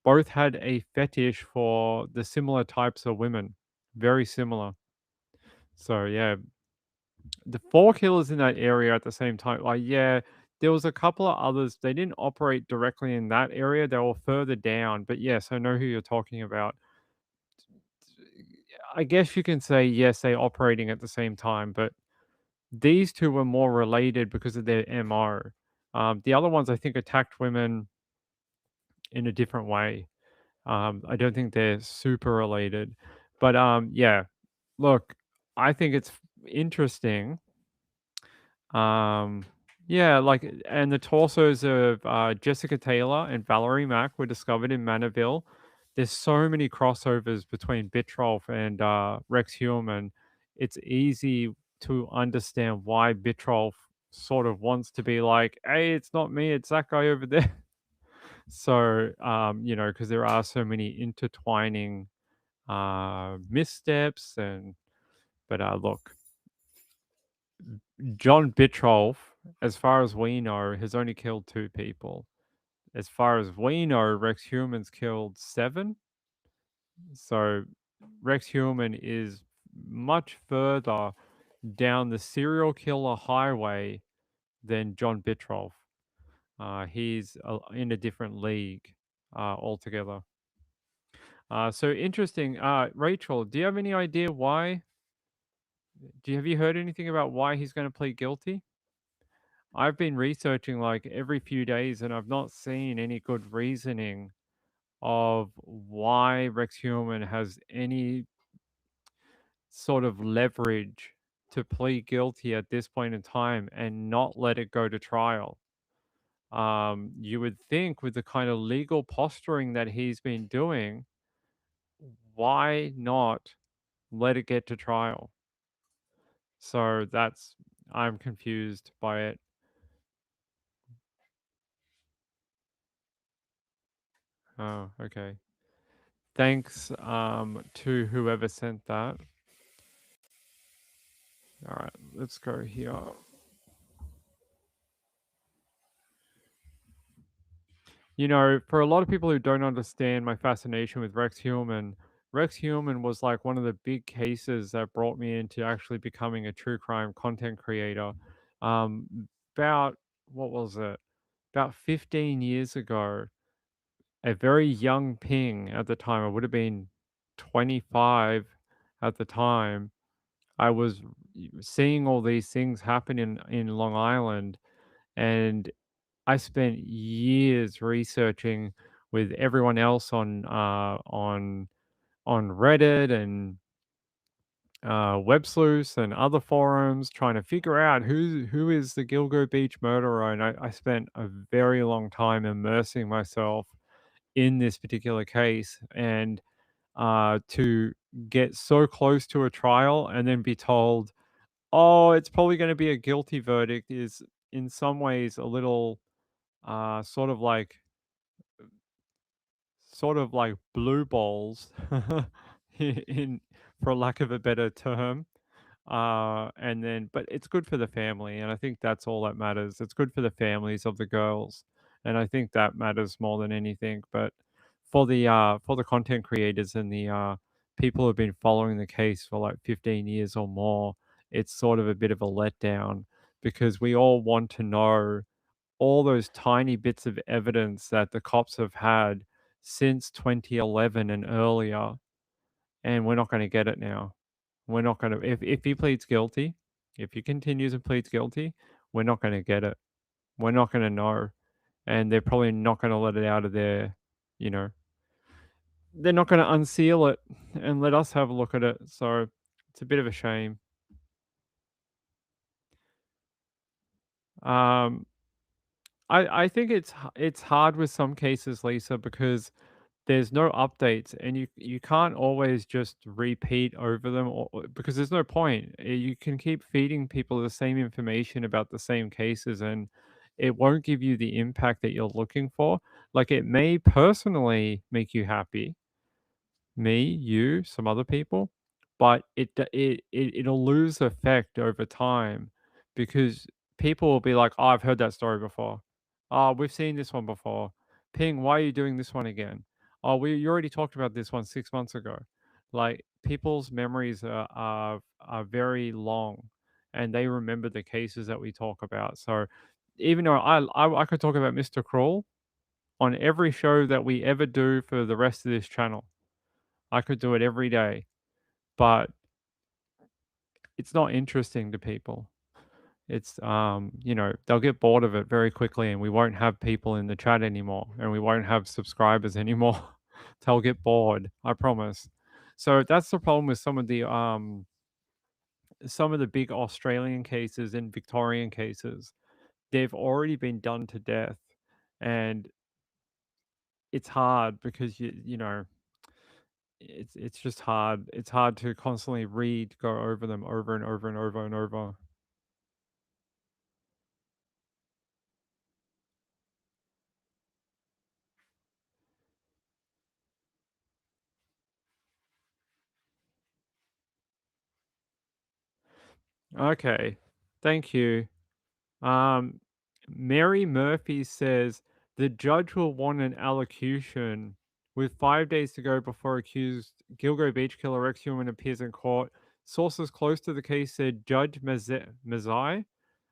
Both had a fetish for the similar types of women, very similar. So yeah, the four killers in that area at the same time. Like yeah, there was a couple of others. They didn't operate directly in that area. They were further down. But yes, I know who you're talking about. I guess you can say yes, they operating at the same time, but these two were more related because of their MO. The other ones, I think, attacked women in a different way. I don't think they're super related, but yeah. Look, I think it's interesting. Um, yeah, like, and the torsos of Jessica Taylor and Valerie Mack were discovered in Manorville. There's so many crossovers between Bitrolf and Rex Human. It's easy to understand why Bitrolf sort of wants to be like, hey, it's not me, it's that guy over there. So, because there are so many intertwining missteps, but look, John Bitrolf, as far as we know, has only killed 2 people. As far as we know, Rex Human's killed 7. So Rex Human is much further down the serial killer highway than John Bitrolf. He's in a different league altogether. So interesting. Rachel, do you have any idea why? Have you heard anything about why he's going to plead guilty? I've been researching like every few days, and I've not seen any good reasoning of why Rex Human has any sort of leverage to plead guilty at this point in time and not let it go to trial. You would think with the kind of legal posturing that he's been doing, why not let it get to trial? So I'm confused by it. Oh, okay. Thanks to whoever sent that. All right, let's go here. For a lot of people who don't understand my fascination with Rex Human was like one of the big cases that brought me into actually becoming a true crime content creator. About, what was it? About 15 years ago, a very young ping at the time, I would have been 25 at the time, I was seeing all these things happen in Long Island, and I spent years researching with everyone else on Reddit and Web Sleuths and other forums, trying to figure out who is the Gilgo Beach murderer, and I spent a very long time immersing myself in this particular case, and to get so close to a trial and then be told, oh, it's probably going to be a guilty verdict, is in some ways a little sort of like blue balls in for lack of a better term. And then but it's good for the family, and I think that's all that matters. It's good for the families of the girls, and I think that matters more than anything. But for the content creators and the people who've been following the case for like 15 years or more, it's sort of a bit of a letdown, because we all want to know all those tiny bits of evidence that the cops have had since 2011 and earlier, and we're not going to get it now. We're not going to, if he pleads guilty, if he continues and pleads guilty, we're not going to get it. We're not going to know. And they're probably not going to let it out of their, you know, they're not going to unseal it and let us have a look at it. So it's a bit of a shame. Um, I think it's hard with some cases, Lisa, because there's no updates, and you can't always just repeat over them, because there's no point. You can keep feeding people the same information about the same cases, and it won't give you the impact that you're looking for. Like, it may personally make you happy, me, you, some other people, but it'll lose effect over time, because people will be like, "Oh, I've heard that story before. Oh, we've seen this one before. Ping, why are you doing this one again? Oh, you already talked about this one 6 months ago." Like, people's memories are very long, and they remember the cases that we talk about. So even though I could talk about Mr. Cruel on every show that we ever do for the rest of this channel. I could do it every day, but it's not interesting to people. It's they'll get bored of it very quickly, and we won't have people in the chat anymore, and we won't have subscribers anymore. They'll get bored, I promise. So that's the problem with some of the big Australian cases and Victorian cases. They've already been done to death, and it's hard because it's just hard. It's hard to constantly go over them over and over and over and over. Okay, thank you. Um, Mary Murphy says the judge will want an allocution with 5 days to go before accused Gilgo Beach killer ex-human appears in court. Sources close to the case said Judge Mazai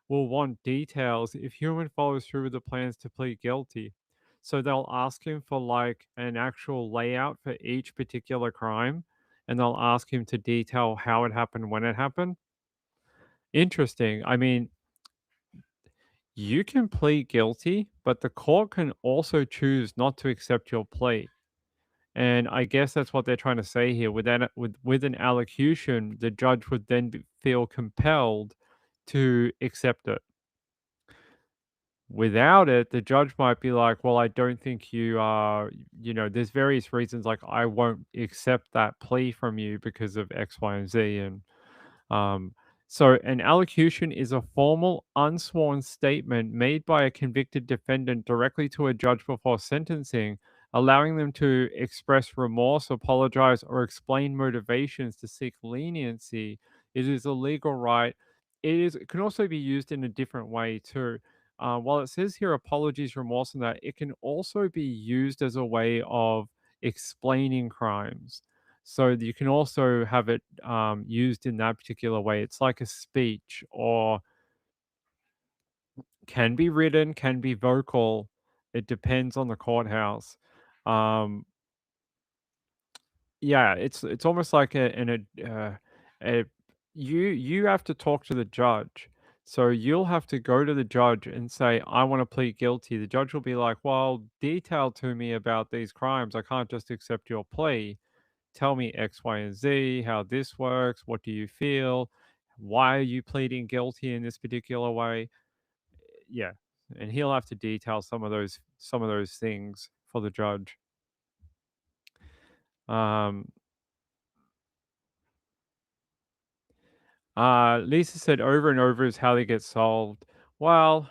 will want details if Human follows through with the plans to plead guilty. So they'll ask him for like an actual layout for each particular crime, and they'll ask him to detail how it happened, when it happened. Interesting. I mean, you can plead guilty, but the court can also choose not to accept your plea. And I guess that's what they're trying to say here. With an allocution, the judge would then feel compelled to accept it. Without it, the judge might be like, well, I don't think you are, there's various reasons, like, I won't accept that plea from you because of X, Y, and Z. And so an allocution is a formal, unsworn statement made by a convicted defendant directly to a judge before sentencing, allowing them to express remorse, apologize, or explain motivations to seek leniency. It is a legal right. It can also be used in a different way too. While it says here apologies, remorse, and that, it can also be used as a way of explaining crimes. So you can also have it used in that particular way. It's like a speech, or can be written, can be vocal. It depends on the courthouse. Yeah, it's almost like you have to talk to the judge. So you'll have to go to the judge and say, I want to plead guilty. The judge will be like, well, detail to me about these crimes. I can't just accept your plea. Tell me X, Y, and Z, how this works. What do you feel? Why are you pleading guilty in this particular way? Yeah. And he'll have to detail some of those things for the judge. Lisa said over and over is how they get solved. Well,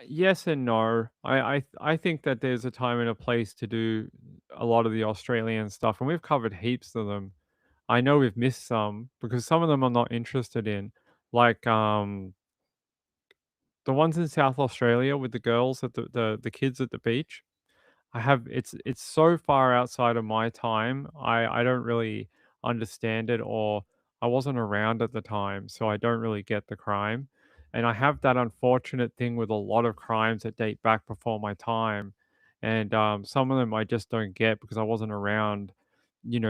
yes and no. I think that there's a time and a place to do a lot of the Australian stuff, and we've covered heaps of them. I know we've missed some because some of them I'm not interested in, like the ones in South Australia with the girls at the kids at the beach. It's so far outside of my time. I don't really understand it, or I wasn't around at the time, so I don't really get the crime. And I have that unfortunate thing with a lot of crimes that date back before my time. And some of them I just don't get because I wasn't around,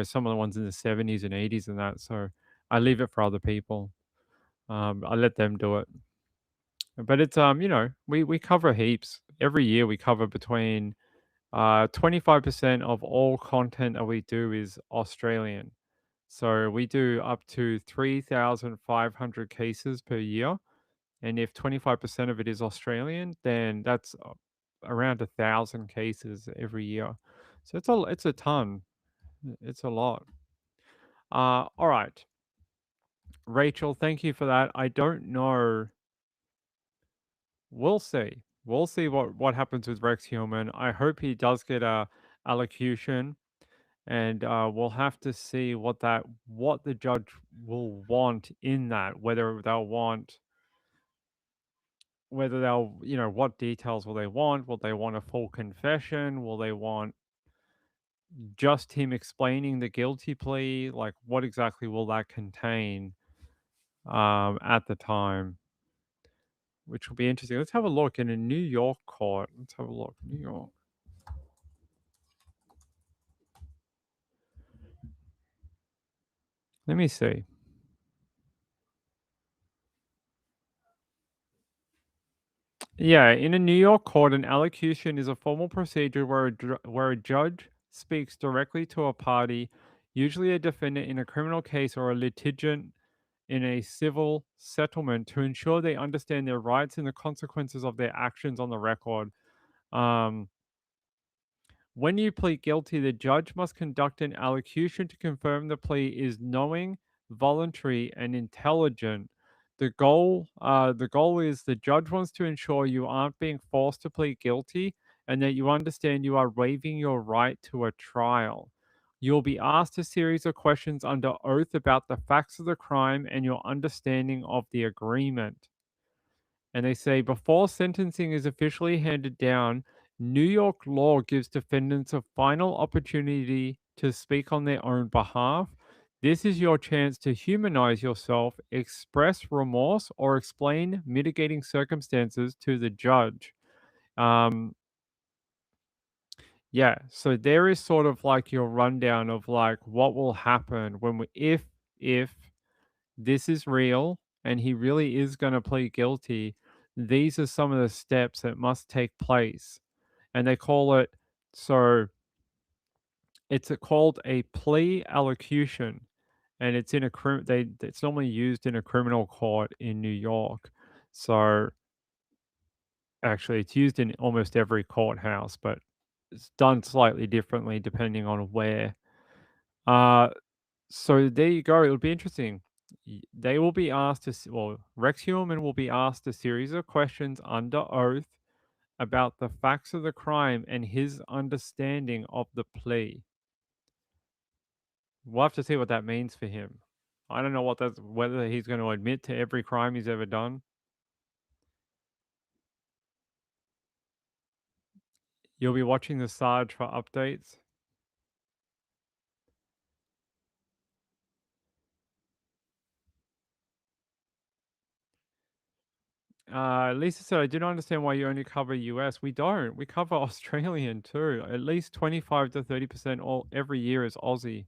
some of the ones in the 70s and 80s and that. So I leave it for other people. I let them do it. But it's we cover heaps. Every year we cover between 25% of all content that we do is Australian. So we do up to 3,500 cases per year. And if 25% of it is Australian, then that's around 1,000 cases every year. So it's a ton. It's a lot. All right. Rachel, thank you for that. I don't know. We'll see. We'll see what happens with Rex Hillman. I hope he does get a allocution, and we'll have to see what the judge will want in that. Whether they'll what details will they want? Will they want a full confession? Will they want just him explaining the guilty plea? Like, what exactly will that contain at the time? Which will be interesting. Let's have a look in a New York court. Let's have a look. New York. Let me see. Yeah, in a New York court, an allocution is a formal procedure where a judge speaks directly to a party, usually a defendant in a criminal case or a litigant in a civil settlement, to ensure they understand their rights and the consequences of their actions on the record. When you plead guilty, the judge must conduct an allocution to confirm the plea is knowing, voluntary, and intelligent. The goal is the judge wants to ensure you aren't being forced to plead guilty and that you understand you are waiving your right to a trial. You'll be asked a series of questions under oath about the facts of the crime and your understanding of the agreement. And they say before sentencing is officially handed down, New York law gives defendants a final opportunity to speak on their own behalf. This is your chance to humanize yourself, express remorse, or explain mitigating circumstances to the judge. Yeah, so there is sort of like your rundown of like what will happen if this is real and he really is going to plead guilty. These are some of the steps that must take place. And they call it, so called a plea allocution, and it's in it's normally used in a criminal court in New York. So actually it's used in almost every courthouse, but it's done slightly differently depending on where. So there you go. It'll be interesting. They will be asked Rex Hillman will be asked a series of questions under oath about the facts of the crime and his understanding of the plea. We'll have to see what that means for him. I don't know whether he's going to admit to every crime he's ever done. You'll be watching the Sarge for updates. Lisa said, I do not understand why you only cover US. We don't. We cover Australian too. At least 25 to 30% every year is Aussie.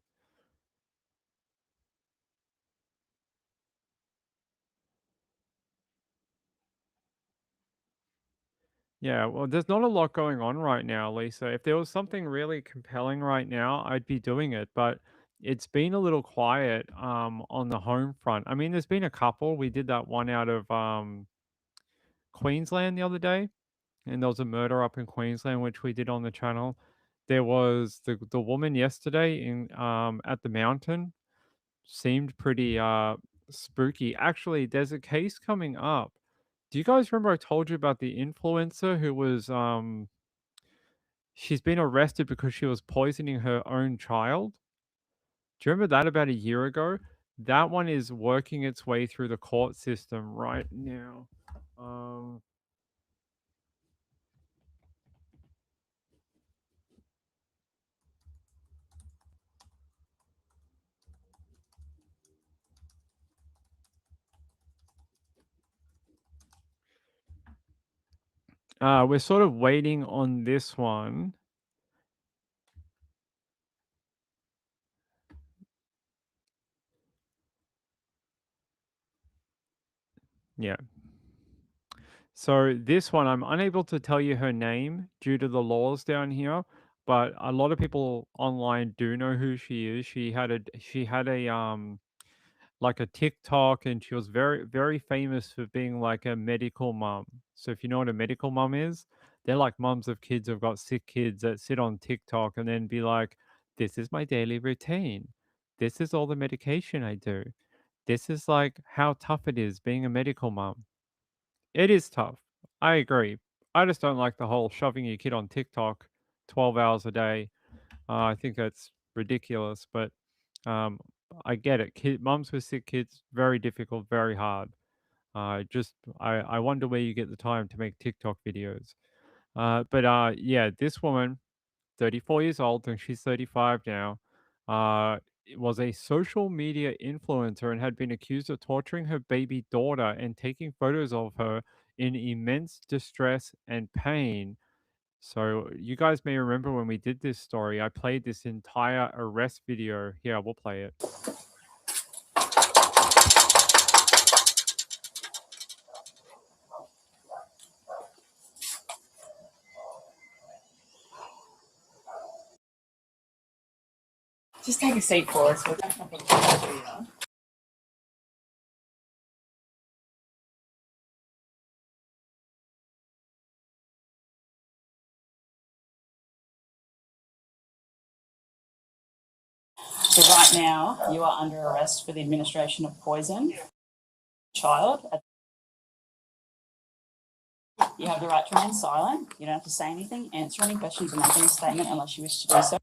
Yeah, well, there's not a lot going on right now, Lisa. If there was something really compelling right now, I'd be doing it, but it's been a little quiet on the home front. I mean, there's been a couple. We did that one out of Queensland the other day, and there was a murder up in Queensland which we did on the channel. There was the woman yesterday in at the mountain. Seemed pretty spooky. Actually, there's a case coming up. Do you guys remember I told you about the influencer who was she's been arrested because she was poisoning her own child? Do you remember that about a year ago? That one is working its way through the court system right now. We're sort of waiting on this one. Yeah. So this one, I'm unable to tell you her name due to the laws down here, but a lot of people online do know who she is. She had a like a TikTok, and she was very, very famous for being like a medical mum. So if you know what a medical mum is, they're like mums of kids who've got sick kids that sit on TikTok and then be like, this is my daily routine. This is all the medication I do. This is like how tough it is being a medical mum. It is tough. I agree. I just don't like the whole shoving your kid on TikTok 12 hours a day. I think that's ridiculous, but um, I get it. Mums with sick kids, very difficult, very hard. I wonder where you get the time to make TikTok videos. Yeah, this woman, 34 years old, and she's 35 now, was a social media influencer and had been accused of torturing her baby daughter and taking photos of her in immense distress and pain. So you guys may remember when we did this story, I played this entire arrest video. Here, we'll play it. Just take a seat for us. We'll definitely do that. So right now, you are under arrest for the administration of poison. Child. You have the right to remain silent. You don't have to say anything, answer any questions, or make any statement unless you wish to do so.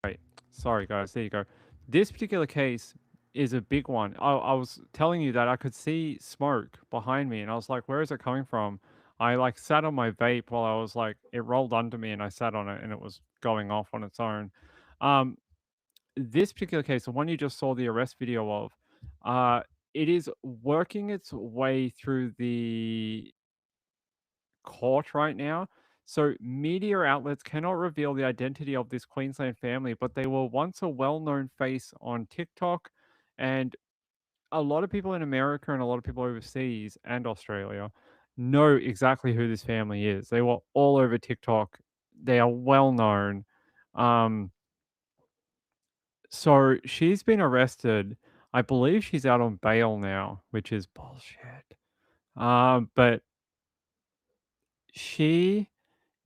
Right. Sorry, guys. There you go. This particular case is a big one. I was telling you that I could see smoke behind me, and I was like, where is it coming from? I like sat on my vape while I was like, it rolled under me, and I sat on it, and it was going off on its own. Um, this particular case, the one you just saw the arrest video of, it is working its way through the court right now. So media outlets cannot reveal the identity of this Queensland family, but they were once a well-known face on TikTok, and a lot of people in America and a lot of people overseas and Australia know exactly who this family is. They were all over TikTok. They are well known. So she's been arrested. I believe she's out on bail now, which is bullshit. But she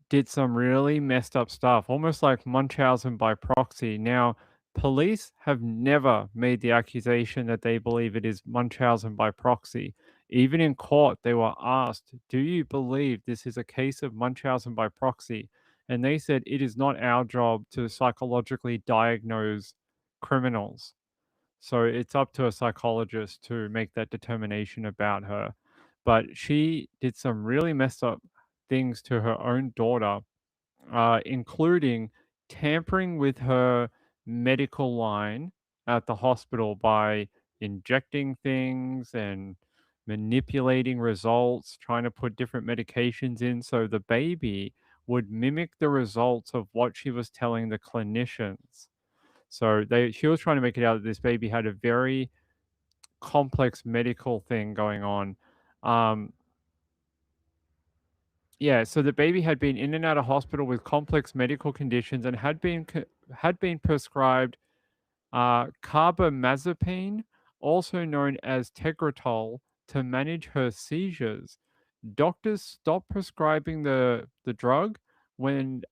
did some really messed up stuff, almost like Munchausen by proxy. Now, police have never made the accusation that they believe it is Munchausen by proxy. Even in court, they were asked, do you believe this is a case of Munchausen by proxy? And they said it is not our job to psychologically diagnose criminals. So it's up to a psychologist to make that determination about her. But she did some really messed up things to her own daughter, including tampering with her medical line at the hospital by injecting things and manipulating results, trying to put different medications in so the baby would mimic the results of what she was telling the clinicians. So she was trying to make it out that this baby had a very complex medical thing going on. Yeah, so the baby had been in and out of hospital with complex medical conditions and had been prescribed carbamazepine, also known as Tegretol, to manage her seizures. Doctors stopped prescribing the drug when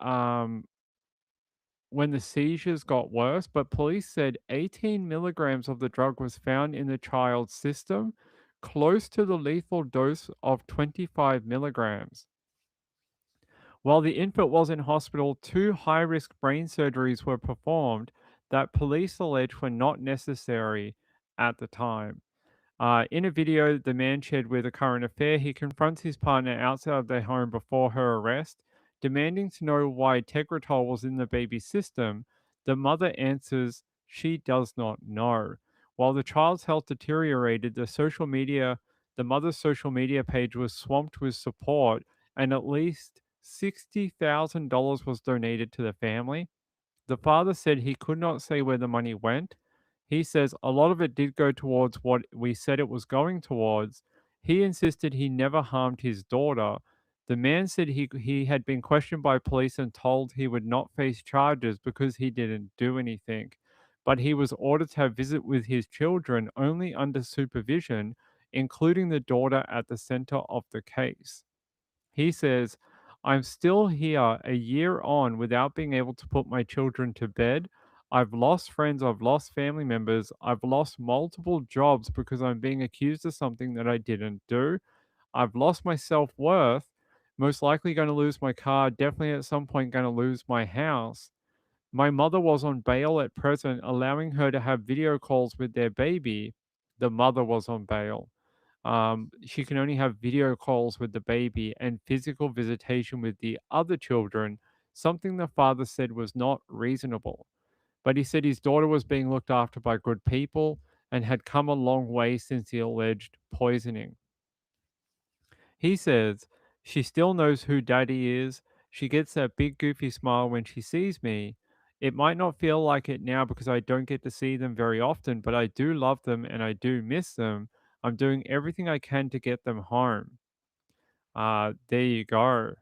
the seizures got worse, but police said 18 milligrams of the drug was found in the child's system, close to the lethal dose of 25 milligrams. While the infant was in hospital, 2 high-risk brain surgeries were performed that police allege were not necessary at the time. In a video the man shared with A Current Affair, he confronts his partner outside of their home before her arrest, demanding to know why Tegretol was in the baby's system. The mother answers she does not know. While the child's health deteriorated, the mother's social media page was swamped with support, and at least $60,000 was donated to the family. The father said he could not say where the money went. He says a lot of it did go towards what we said it was going towards. He insisted he never harmed his daughter. The man said he had been questioned by police and told he would not face charges because he didn't do anything. But he was ordered to have visit with his children only under supervision, including the daughter at the center of the case. He says, I'm still here a year on without being able to put my children to bed. I've lost friends, I've lost family members, I've lost multiple jobs because I'm being accused of something that I didn't do. I've lost my self worth, most likely going to lose my car, definitely at some point going to lose my house. My mother was on bail at present, allowing her to have video calls with their baby. The mother was on bail. She can only have video calls with the baby and physical visitation with the other children, something the father said was not reasonable. But he said his daughter was being looked after by good people and had come a long way since the alleged poisoning. He says, she still knows who daddy is. She gets that big goofy smile when she sees me. It might not feel like it now because I don't get to see them very often, but I do love them and I do miss them. I'm doing everything I can to get them home. There you go.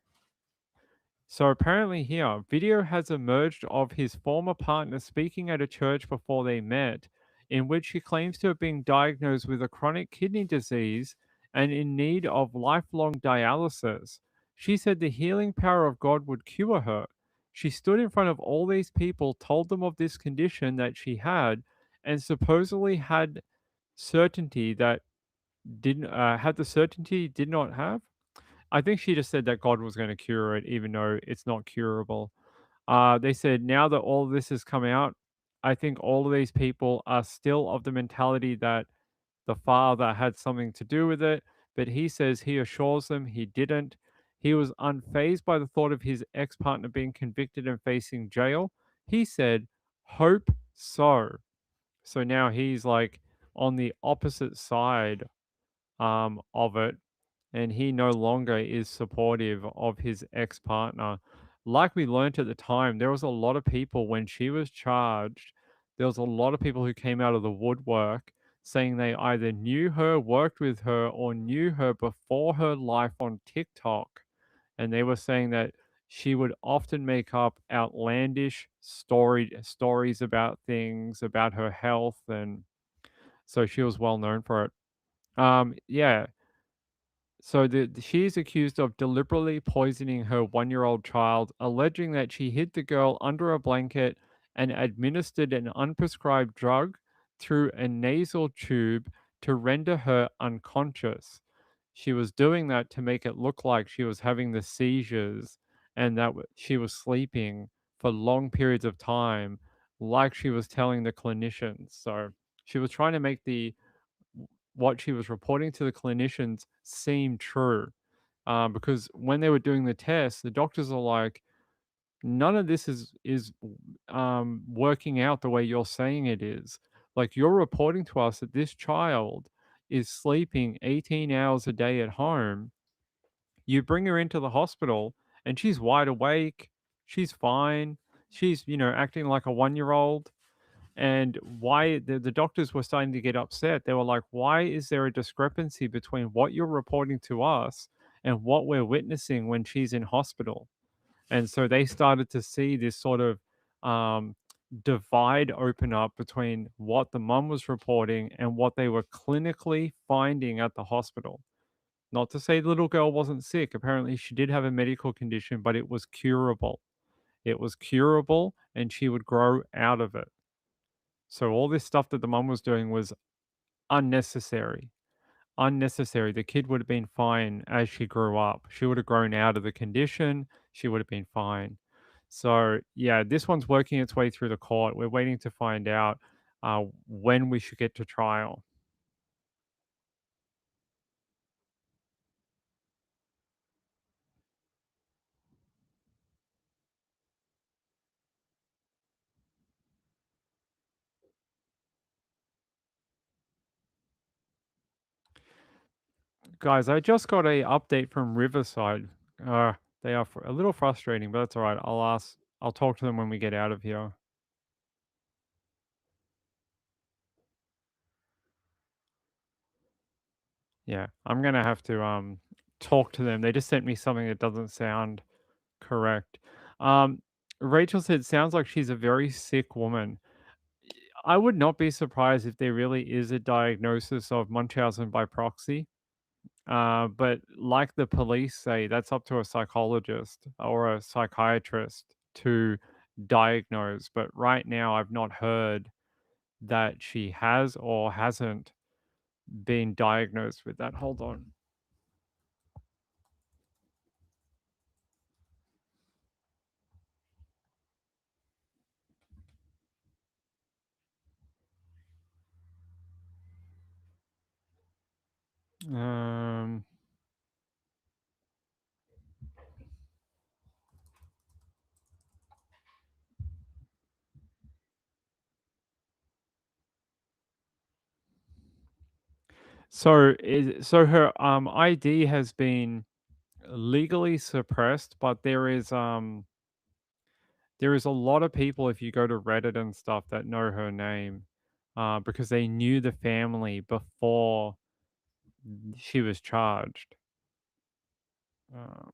So apparently here, video has emerged of his former partner speaking at a church before they met, in which he claims to have been diagnosed with a chronic kidney disease and in need of lifelong dialysis. She said the healing power of God would cure her. She stood in front of all these people, told them of this condition that she had, and supposedly had certainty that didn't had the certainty did not have. I think she just said that God was going to cure it, even though it's not curable. They said now that all of this has come out, I think all of these people are still of the mentality that the father had something to do with it, but he says he assures them he didn't. He was unfazed by the thought of his ex partner being convicted and facing jail. He said, hope so. So now he's like on the opposite side of it, and he no longer is supportive of his ex partner. Like we learned at the time, there was a lot of people when she was charged, there was a lot of people who came out of the woodwork saying they either knew her, worked with her, or knew her before her life on TikTok. And they were saying that she would often make up outlandish stories about things, about her health, and so she was well known for it. Yeah, so she is accused of deliberately poisoning her 1-year-old child, alleging that she hid the girl under a blanket and administered an unprescribed drug through a nasal tube to render her unconscious. She was doing that to make it look like she was having the seizures and that she was sleeping for long periods of time, like she was telling the clinicians. So she was trying to make what she was reporting to the clinicians seemed true. Because when they were doing the tests, the doctors are like, none of this is working out the way you're saying it is. Like you're reporting to us that this child is sleeping 18 hours a day at home. You bring her into the hospital and she's wide awake. She's fine. She's, acting like a 1-year-old. And why the doctors were starting to get upset. They were like, why is there a discrepancy between what you're reporting to us and what we're witnessing when she's in hospital? And so they started to see this sort of um, divide open up between what the mum was reporting and what they were clinically finding at the hospital. Not to say the little girl wasn't sick. Apparently, she did have a medical condition, but it was curable. It was curable, and she would grow out of it. So all this stuff that the mum was doing was unnecessary. Unnecessary. The kid would have been fine as she grew up. She would have grown out of the condition. She would have been fine. So yeah, this one's working its way through the court. We're waiting to find out when we should get to trial. Guys, I just got a update from Riverside. They are a little frustrating, but that's all right. I'll talk to them when we get out of here. Yeah, I'm gonna have to talk to them. They just sent me something that doesn't sound correct. Um, Rachel said, sounds like she's a very sick woman. I would not be surprised if there really is a diagnosis of Munchausen by proxy. But like the police say, that's up to a psychologist or a psychiatrist to diagnose. But right now, I've not heard that she has or hasn't been diagnosed with that. Hold on. Um, so her ID has been legally suppressed, but there is a lot of people, if you go to Reddit and stuff, that know her name because they knew the family before she was charged. Uh,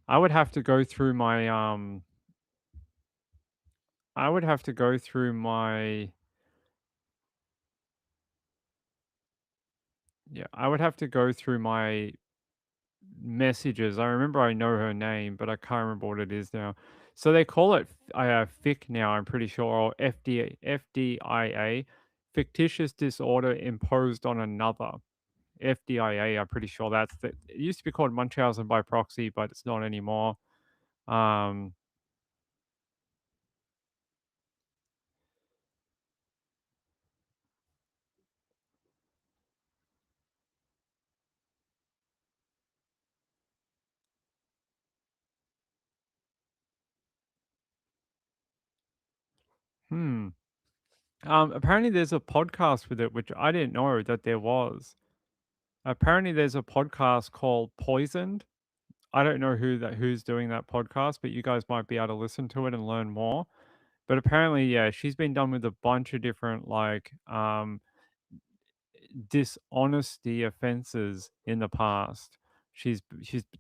I would have to go through my I would have to go through my I would have to go through my messages. I remember I know her name, but I can't remember what it is now. So they call it FIC now, I'm pretty sure, or FDIA, fictitious disorder imposed on another. FDIA, I'm pretty sure that's the, it used to be called Munchausen by proxy, but it's not anymore. Um, hmm. Apparently there's a podcast with it, which I didn't know that there was. Apparently there's a podcast called Poisoned. I don't know who's doing that podcast, but you guys might be able to listen to it and learn more. But apparently, yeah, she's been done with a bunch of different like dishonesty offenses in the past. She's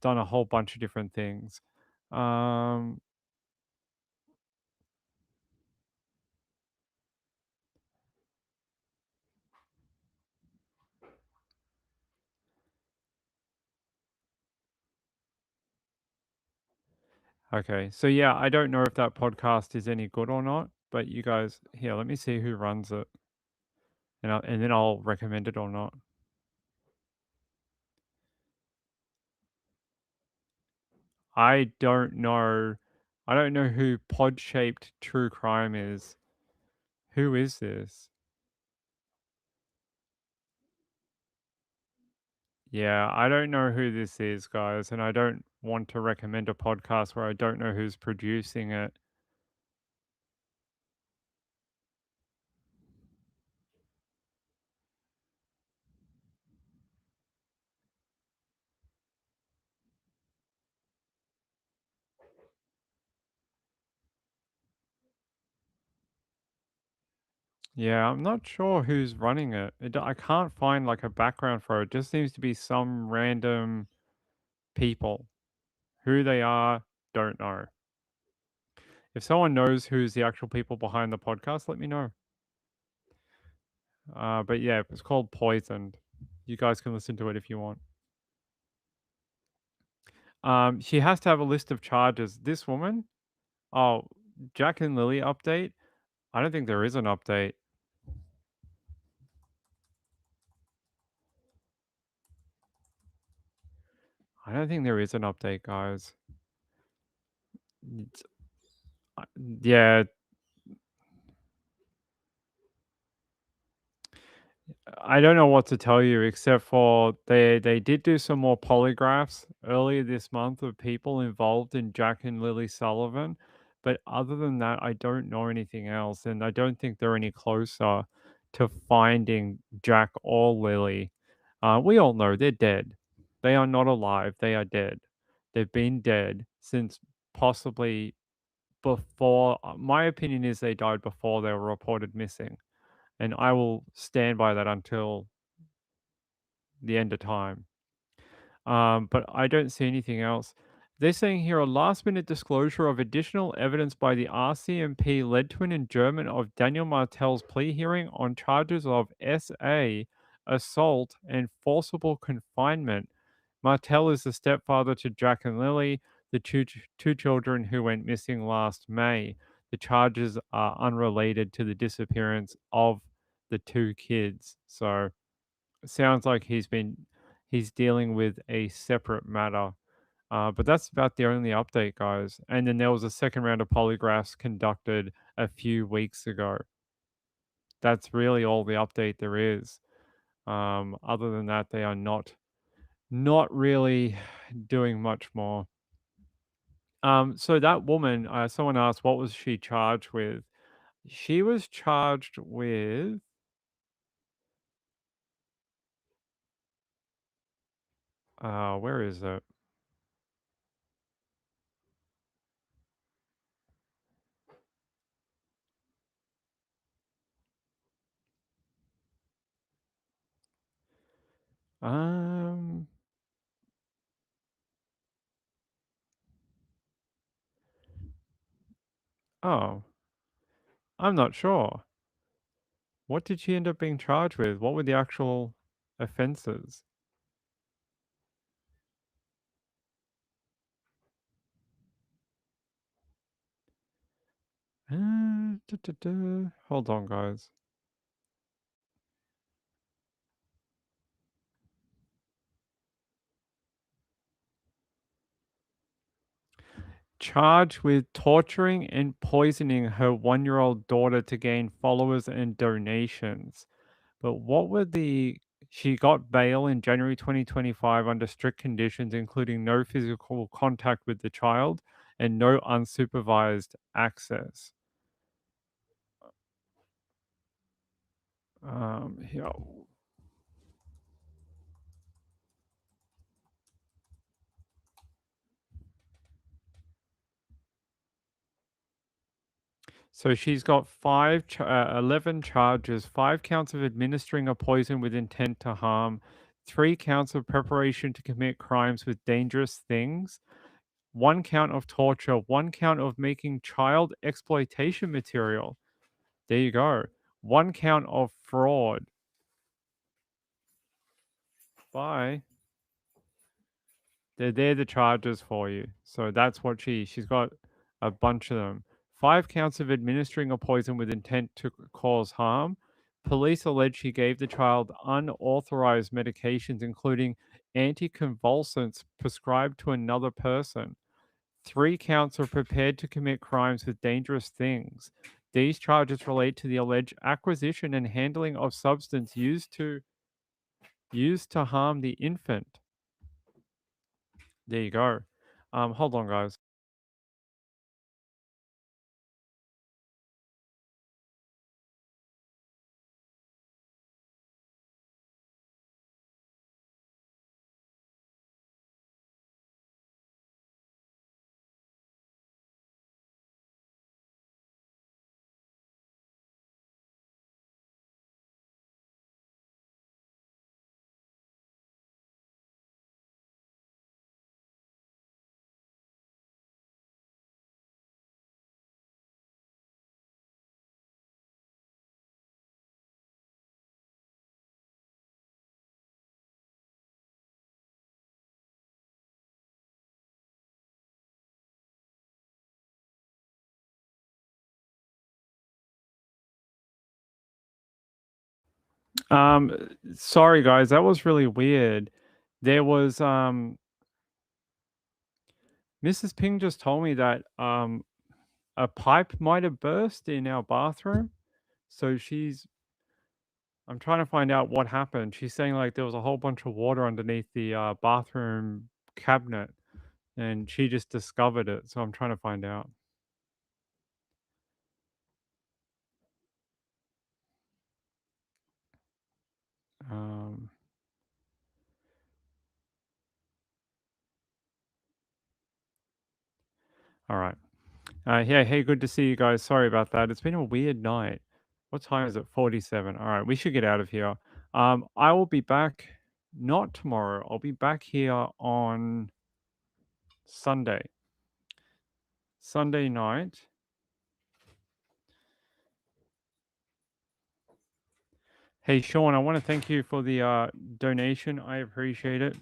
done a whole bunch of different things. Um, okay, so yeah, I don't know if that podcast is any good or not, but you guys, here, let me see who runs it, and then I'll recommend it or not. I don't know. I don't know who Pod Shaped True Crime is. Who is this? Yeah, I don't know who this is, guys, and I don't want to recommend a podcast where I don't know who's producing it. Yeah, I'm not sure who's running it. I can't find like a background for it. It just seems to be some random people. Who they are, don't know. If someone knows who's the actual people behind the podcast, let me know. But yeah, it's called Poisoned. You guys can listen to it if you want. She has to have a list of charges. This woman, oh, Jack and Lily update. I don't think there is an update. I don't think there is an update, guys. Yeah, I don't know what to tell you except for they did do some more polygraphs earlier this month of people involved in Jack and Lily Sullivan. But other than that, I don't know anything else, and I don't think they're any closer to finding Jack or Lily. We all know they're dead. They are not alive. They are dead. They've been dead since possibly before. My opinion is they died before they were reported missing, and I will stand by that until the end of time. But I don't see anything else. They're saying here a last minute disclosure of additional evidence by the RCMP led to an adjournment of Daniel Martel's plea hearing on charges of SA, assault, and forcible confinement. Martel is the stepfather to Jack and Lily, the two children who went missing last May. The charges are unrelated to the disappearance of the two kids. So it sounds like he's dealing with a separate matter. But that's about the only update, guys. And then there was a second round of polygraphs conducted a few weeks ago. That's really all the update there is. Other than that, they are not really doing much more. So that woman, someone asked, what was she charged with? She was charged with where is it? Um, oh, I'm not sure. What did she end up being charged with? What were the actual offenses? Hold on, guys. Charged with torturing and poisoning her 1-year-old daughter to gain followers and donations. But what were the... She got bail in January 2025 under strict conditions, including no physical contact with the child and no unsupervised access. Here. So she's got 11 charges, 5 counts of administering a poison with intent to harm, 3 counts of preparation to commit crimes with dangerous things, 1 count of torture, 1 count of making child exploitation material. There you go. 1 count of fraud. Bye. They're the charges for you. So that's what she's got a bunch of them. 5 counts of administering a poison with intent to cause harm. Police allege she gave the child unauthorized medications, including anticonvulsants prescribed to another person. 3 counts of prepared to commit crimes with dangerous things. These charges relate to the alleged acquisition and handling of substance used to harm the infant. There you go. Hold on, guys. Sorry guys, that was really weird. There was Mrs. Ping just told me that a pipe might have burst in our bathroom. So I'm trying to find out what happened. She's saying like there was a whole bunch of water underneath the bathroom cabinet and she just discovered it. So I'm trying to find out. All right. Yeah, hey, good to see you guys. Sorry about that. It's been a weird night. What time is it? 47. All right, we should get out of here. I will be back not tomorrow. I'll be back here on Sunday. Sunday night. Hey, Sean, I want to thank you for the donation. I appreciate it.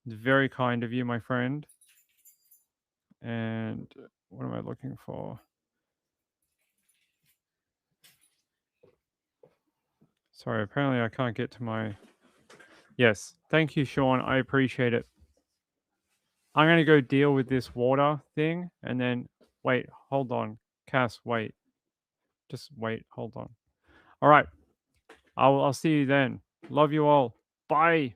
It's very kind of you, my friend. And what am I looking for? Sorry, apparently I can't get to my... Yes, thank you, Sean. I appreciate it. I'm going to go deal with this water thing and then... Wait, hold on. Cass, wait. Just wait, hold on. All right. I'll see you then. Love you all. Bye.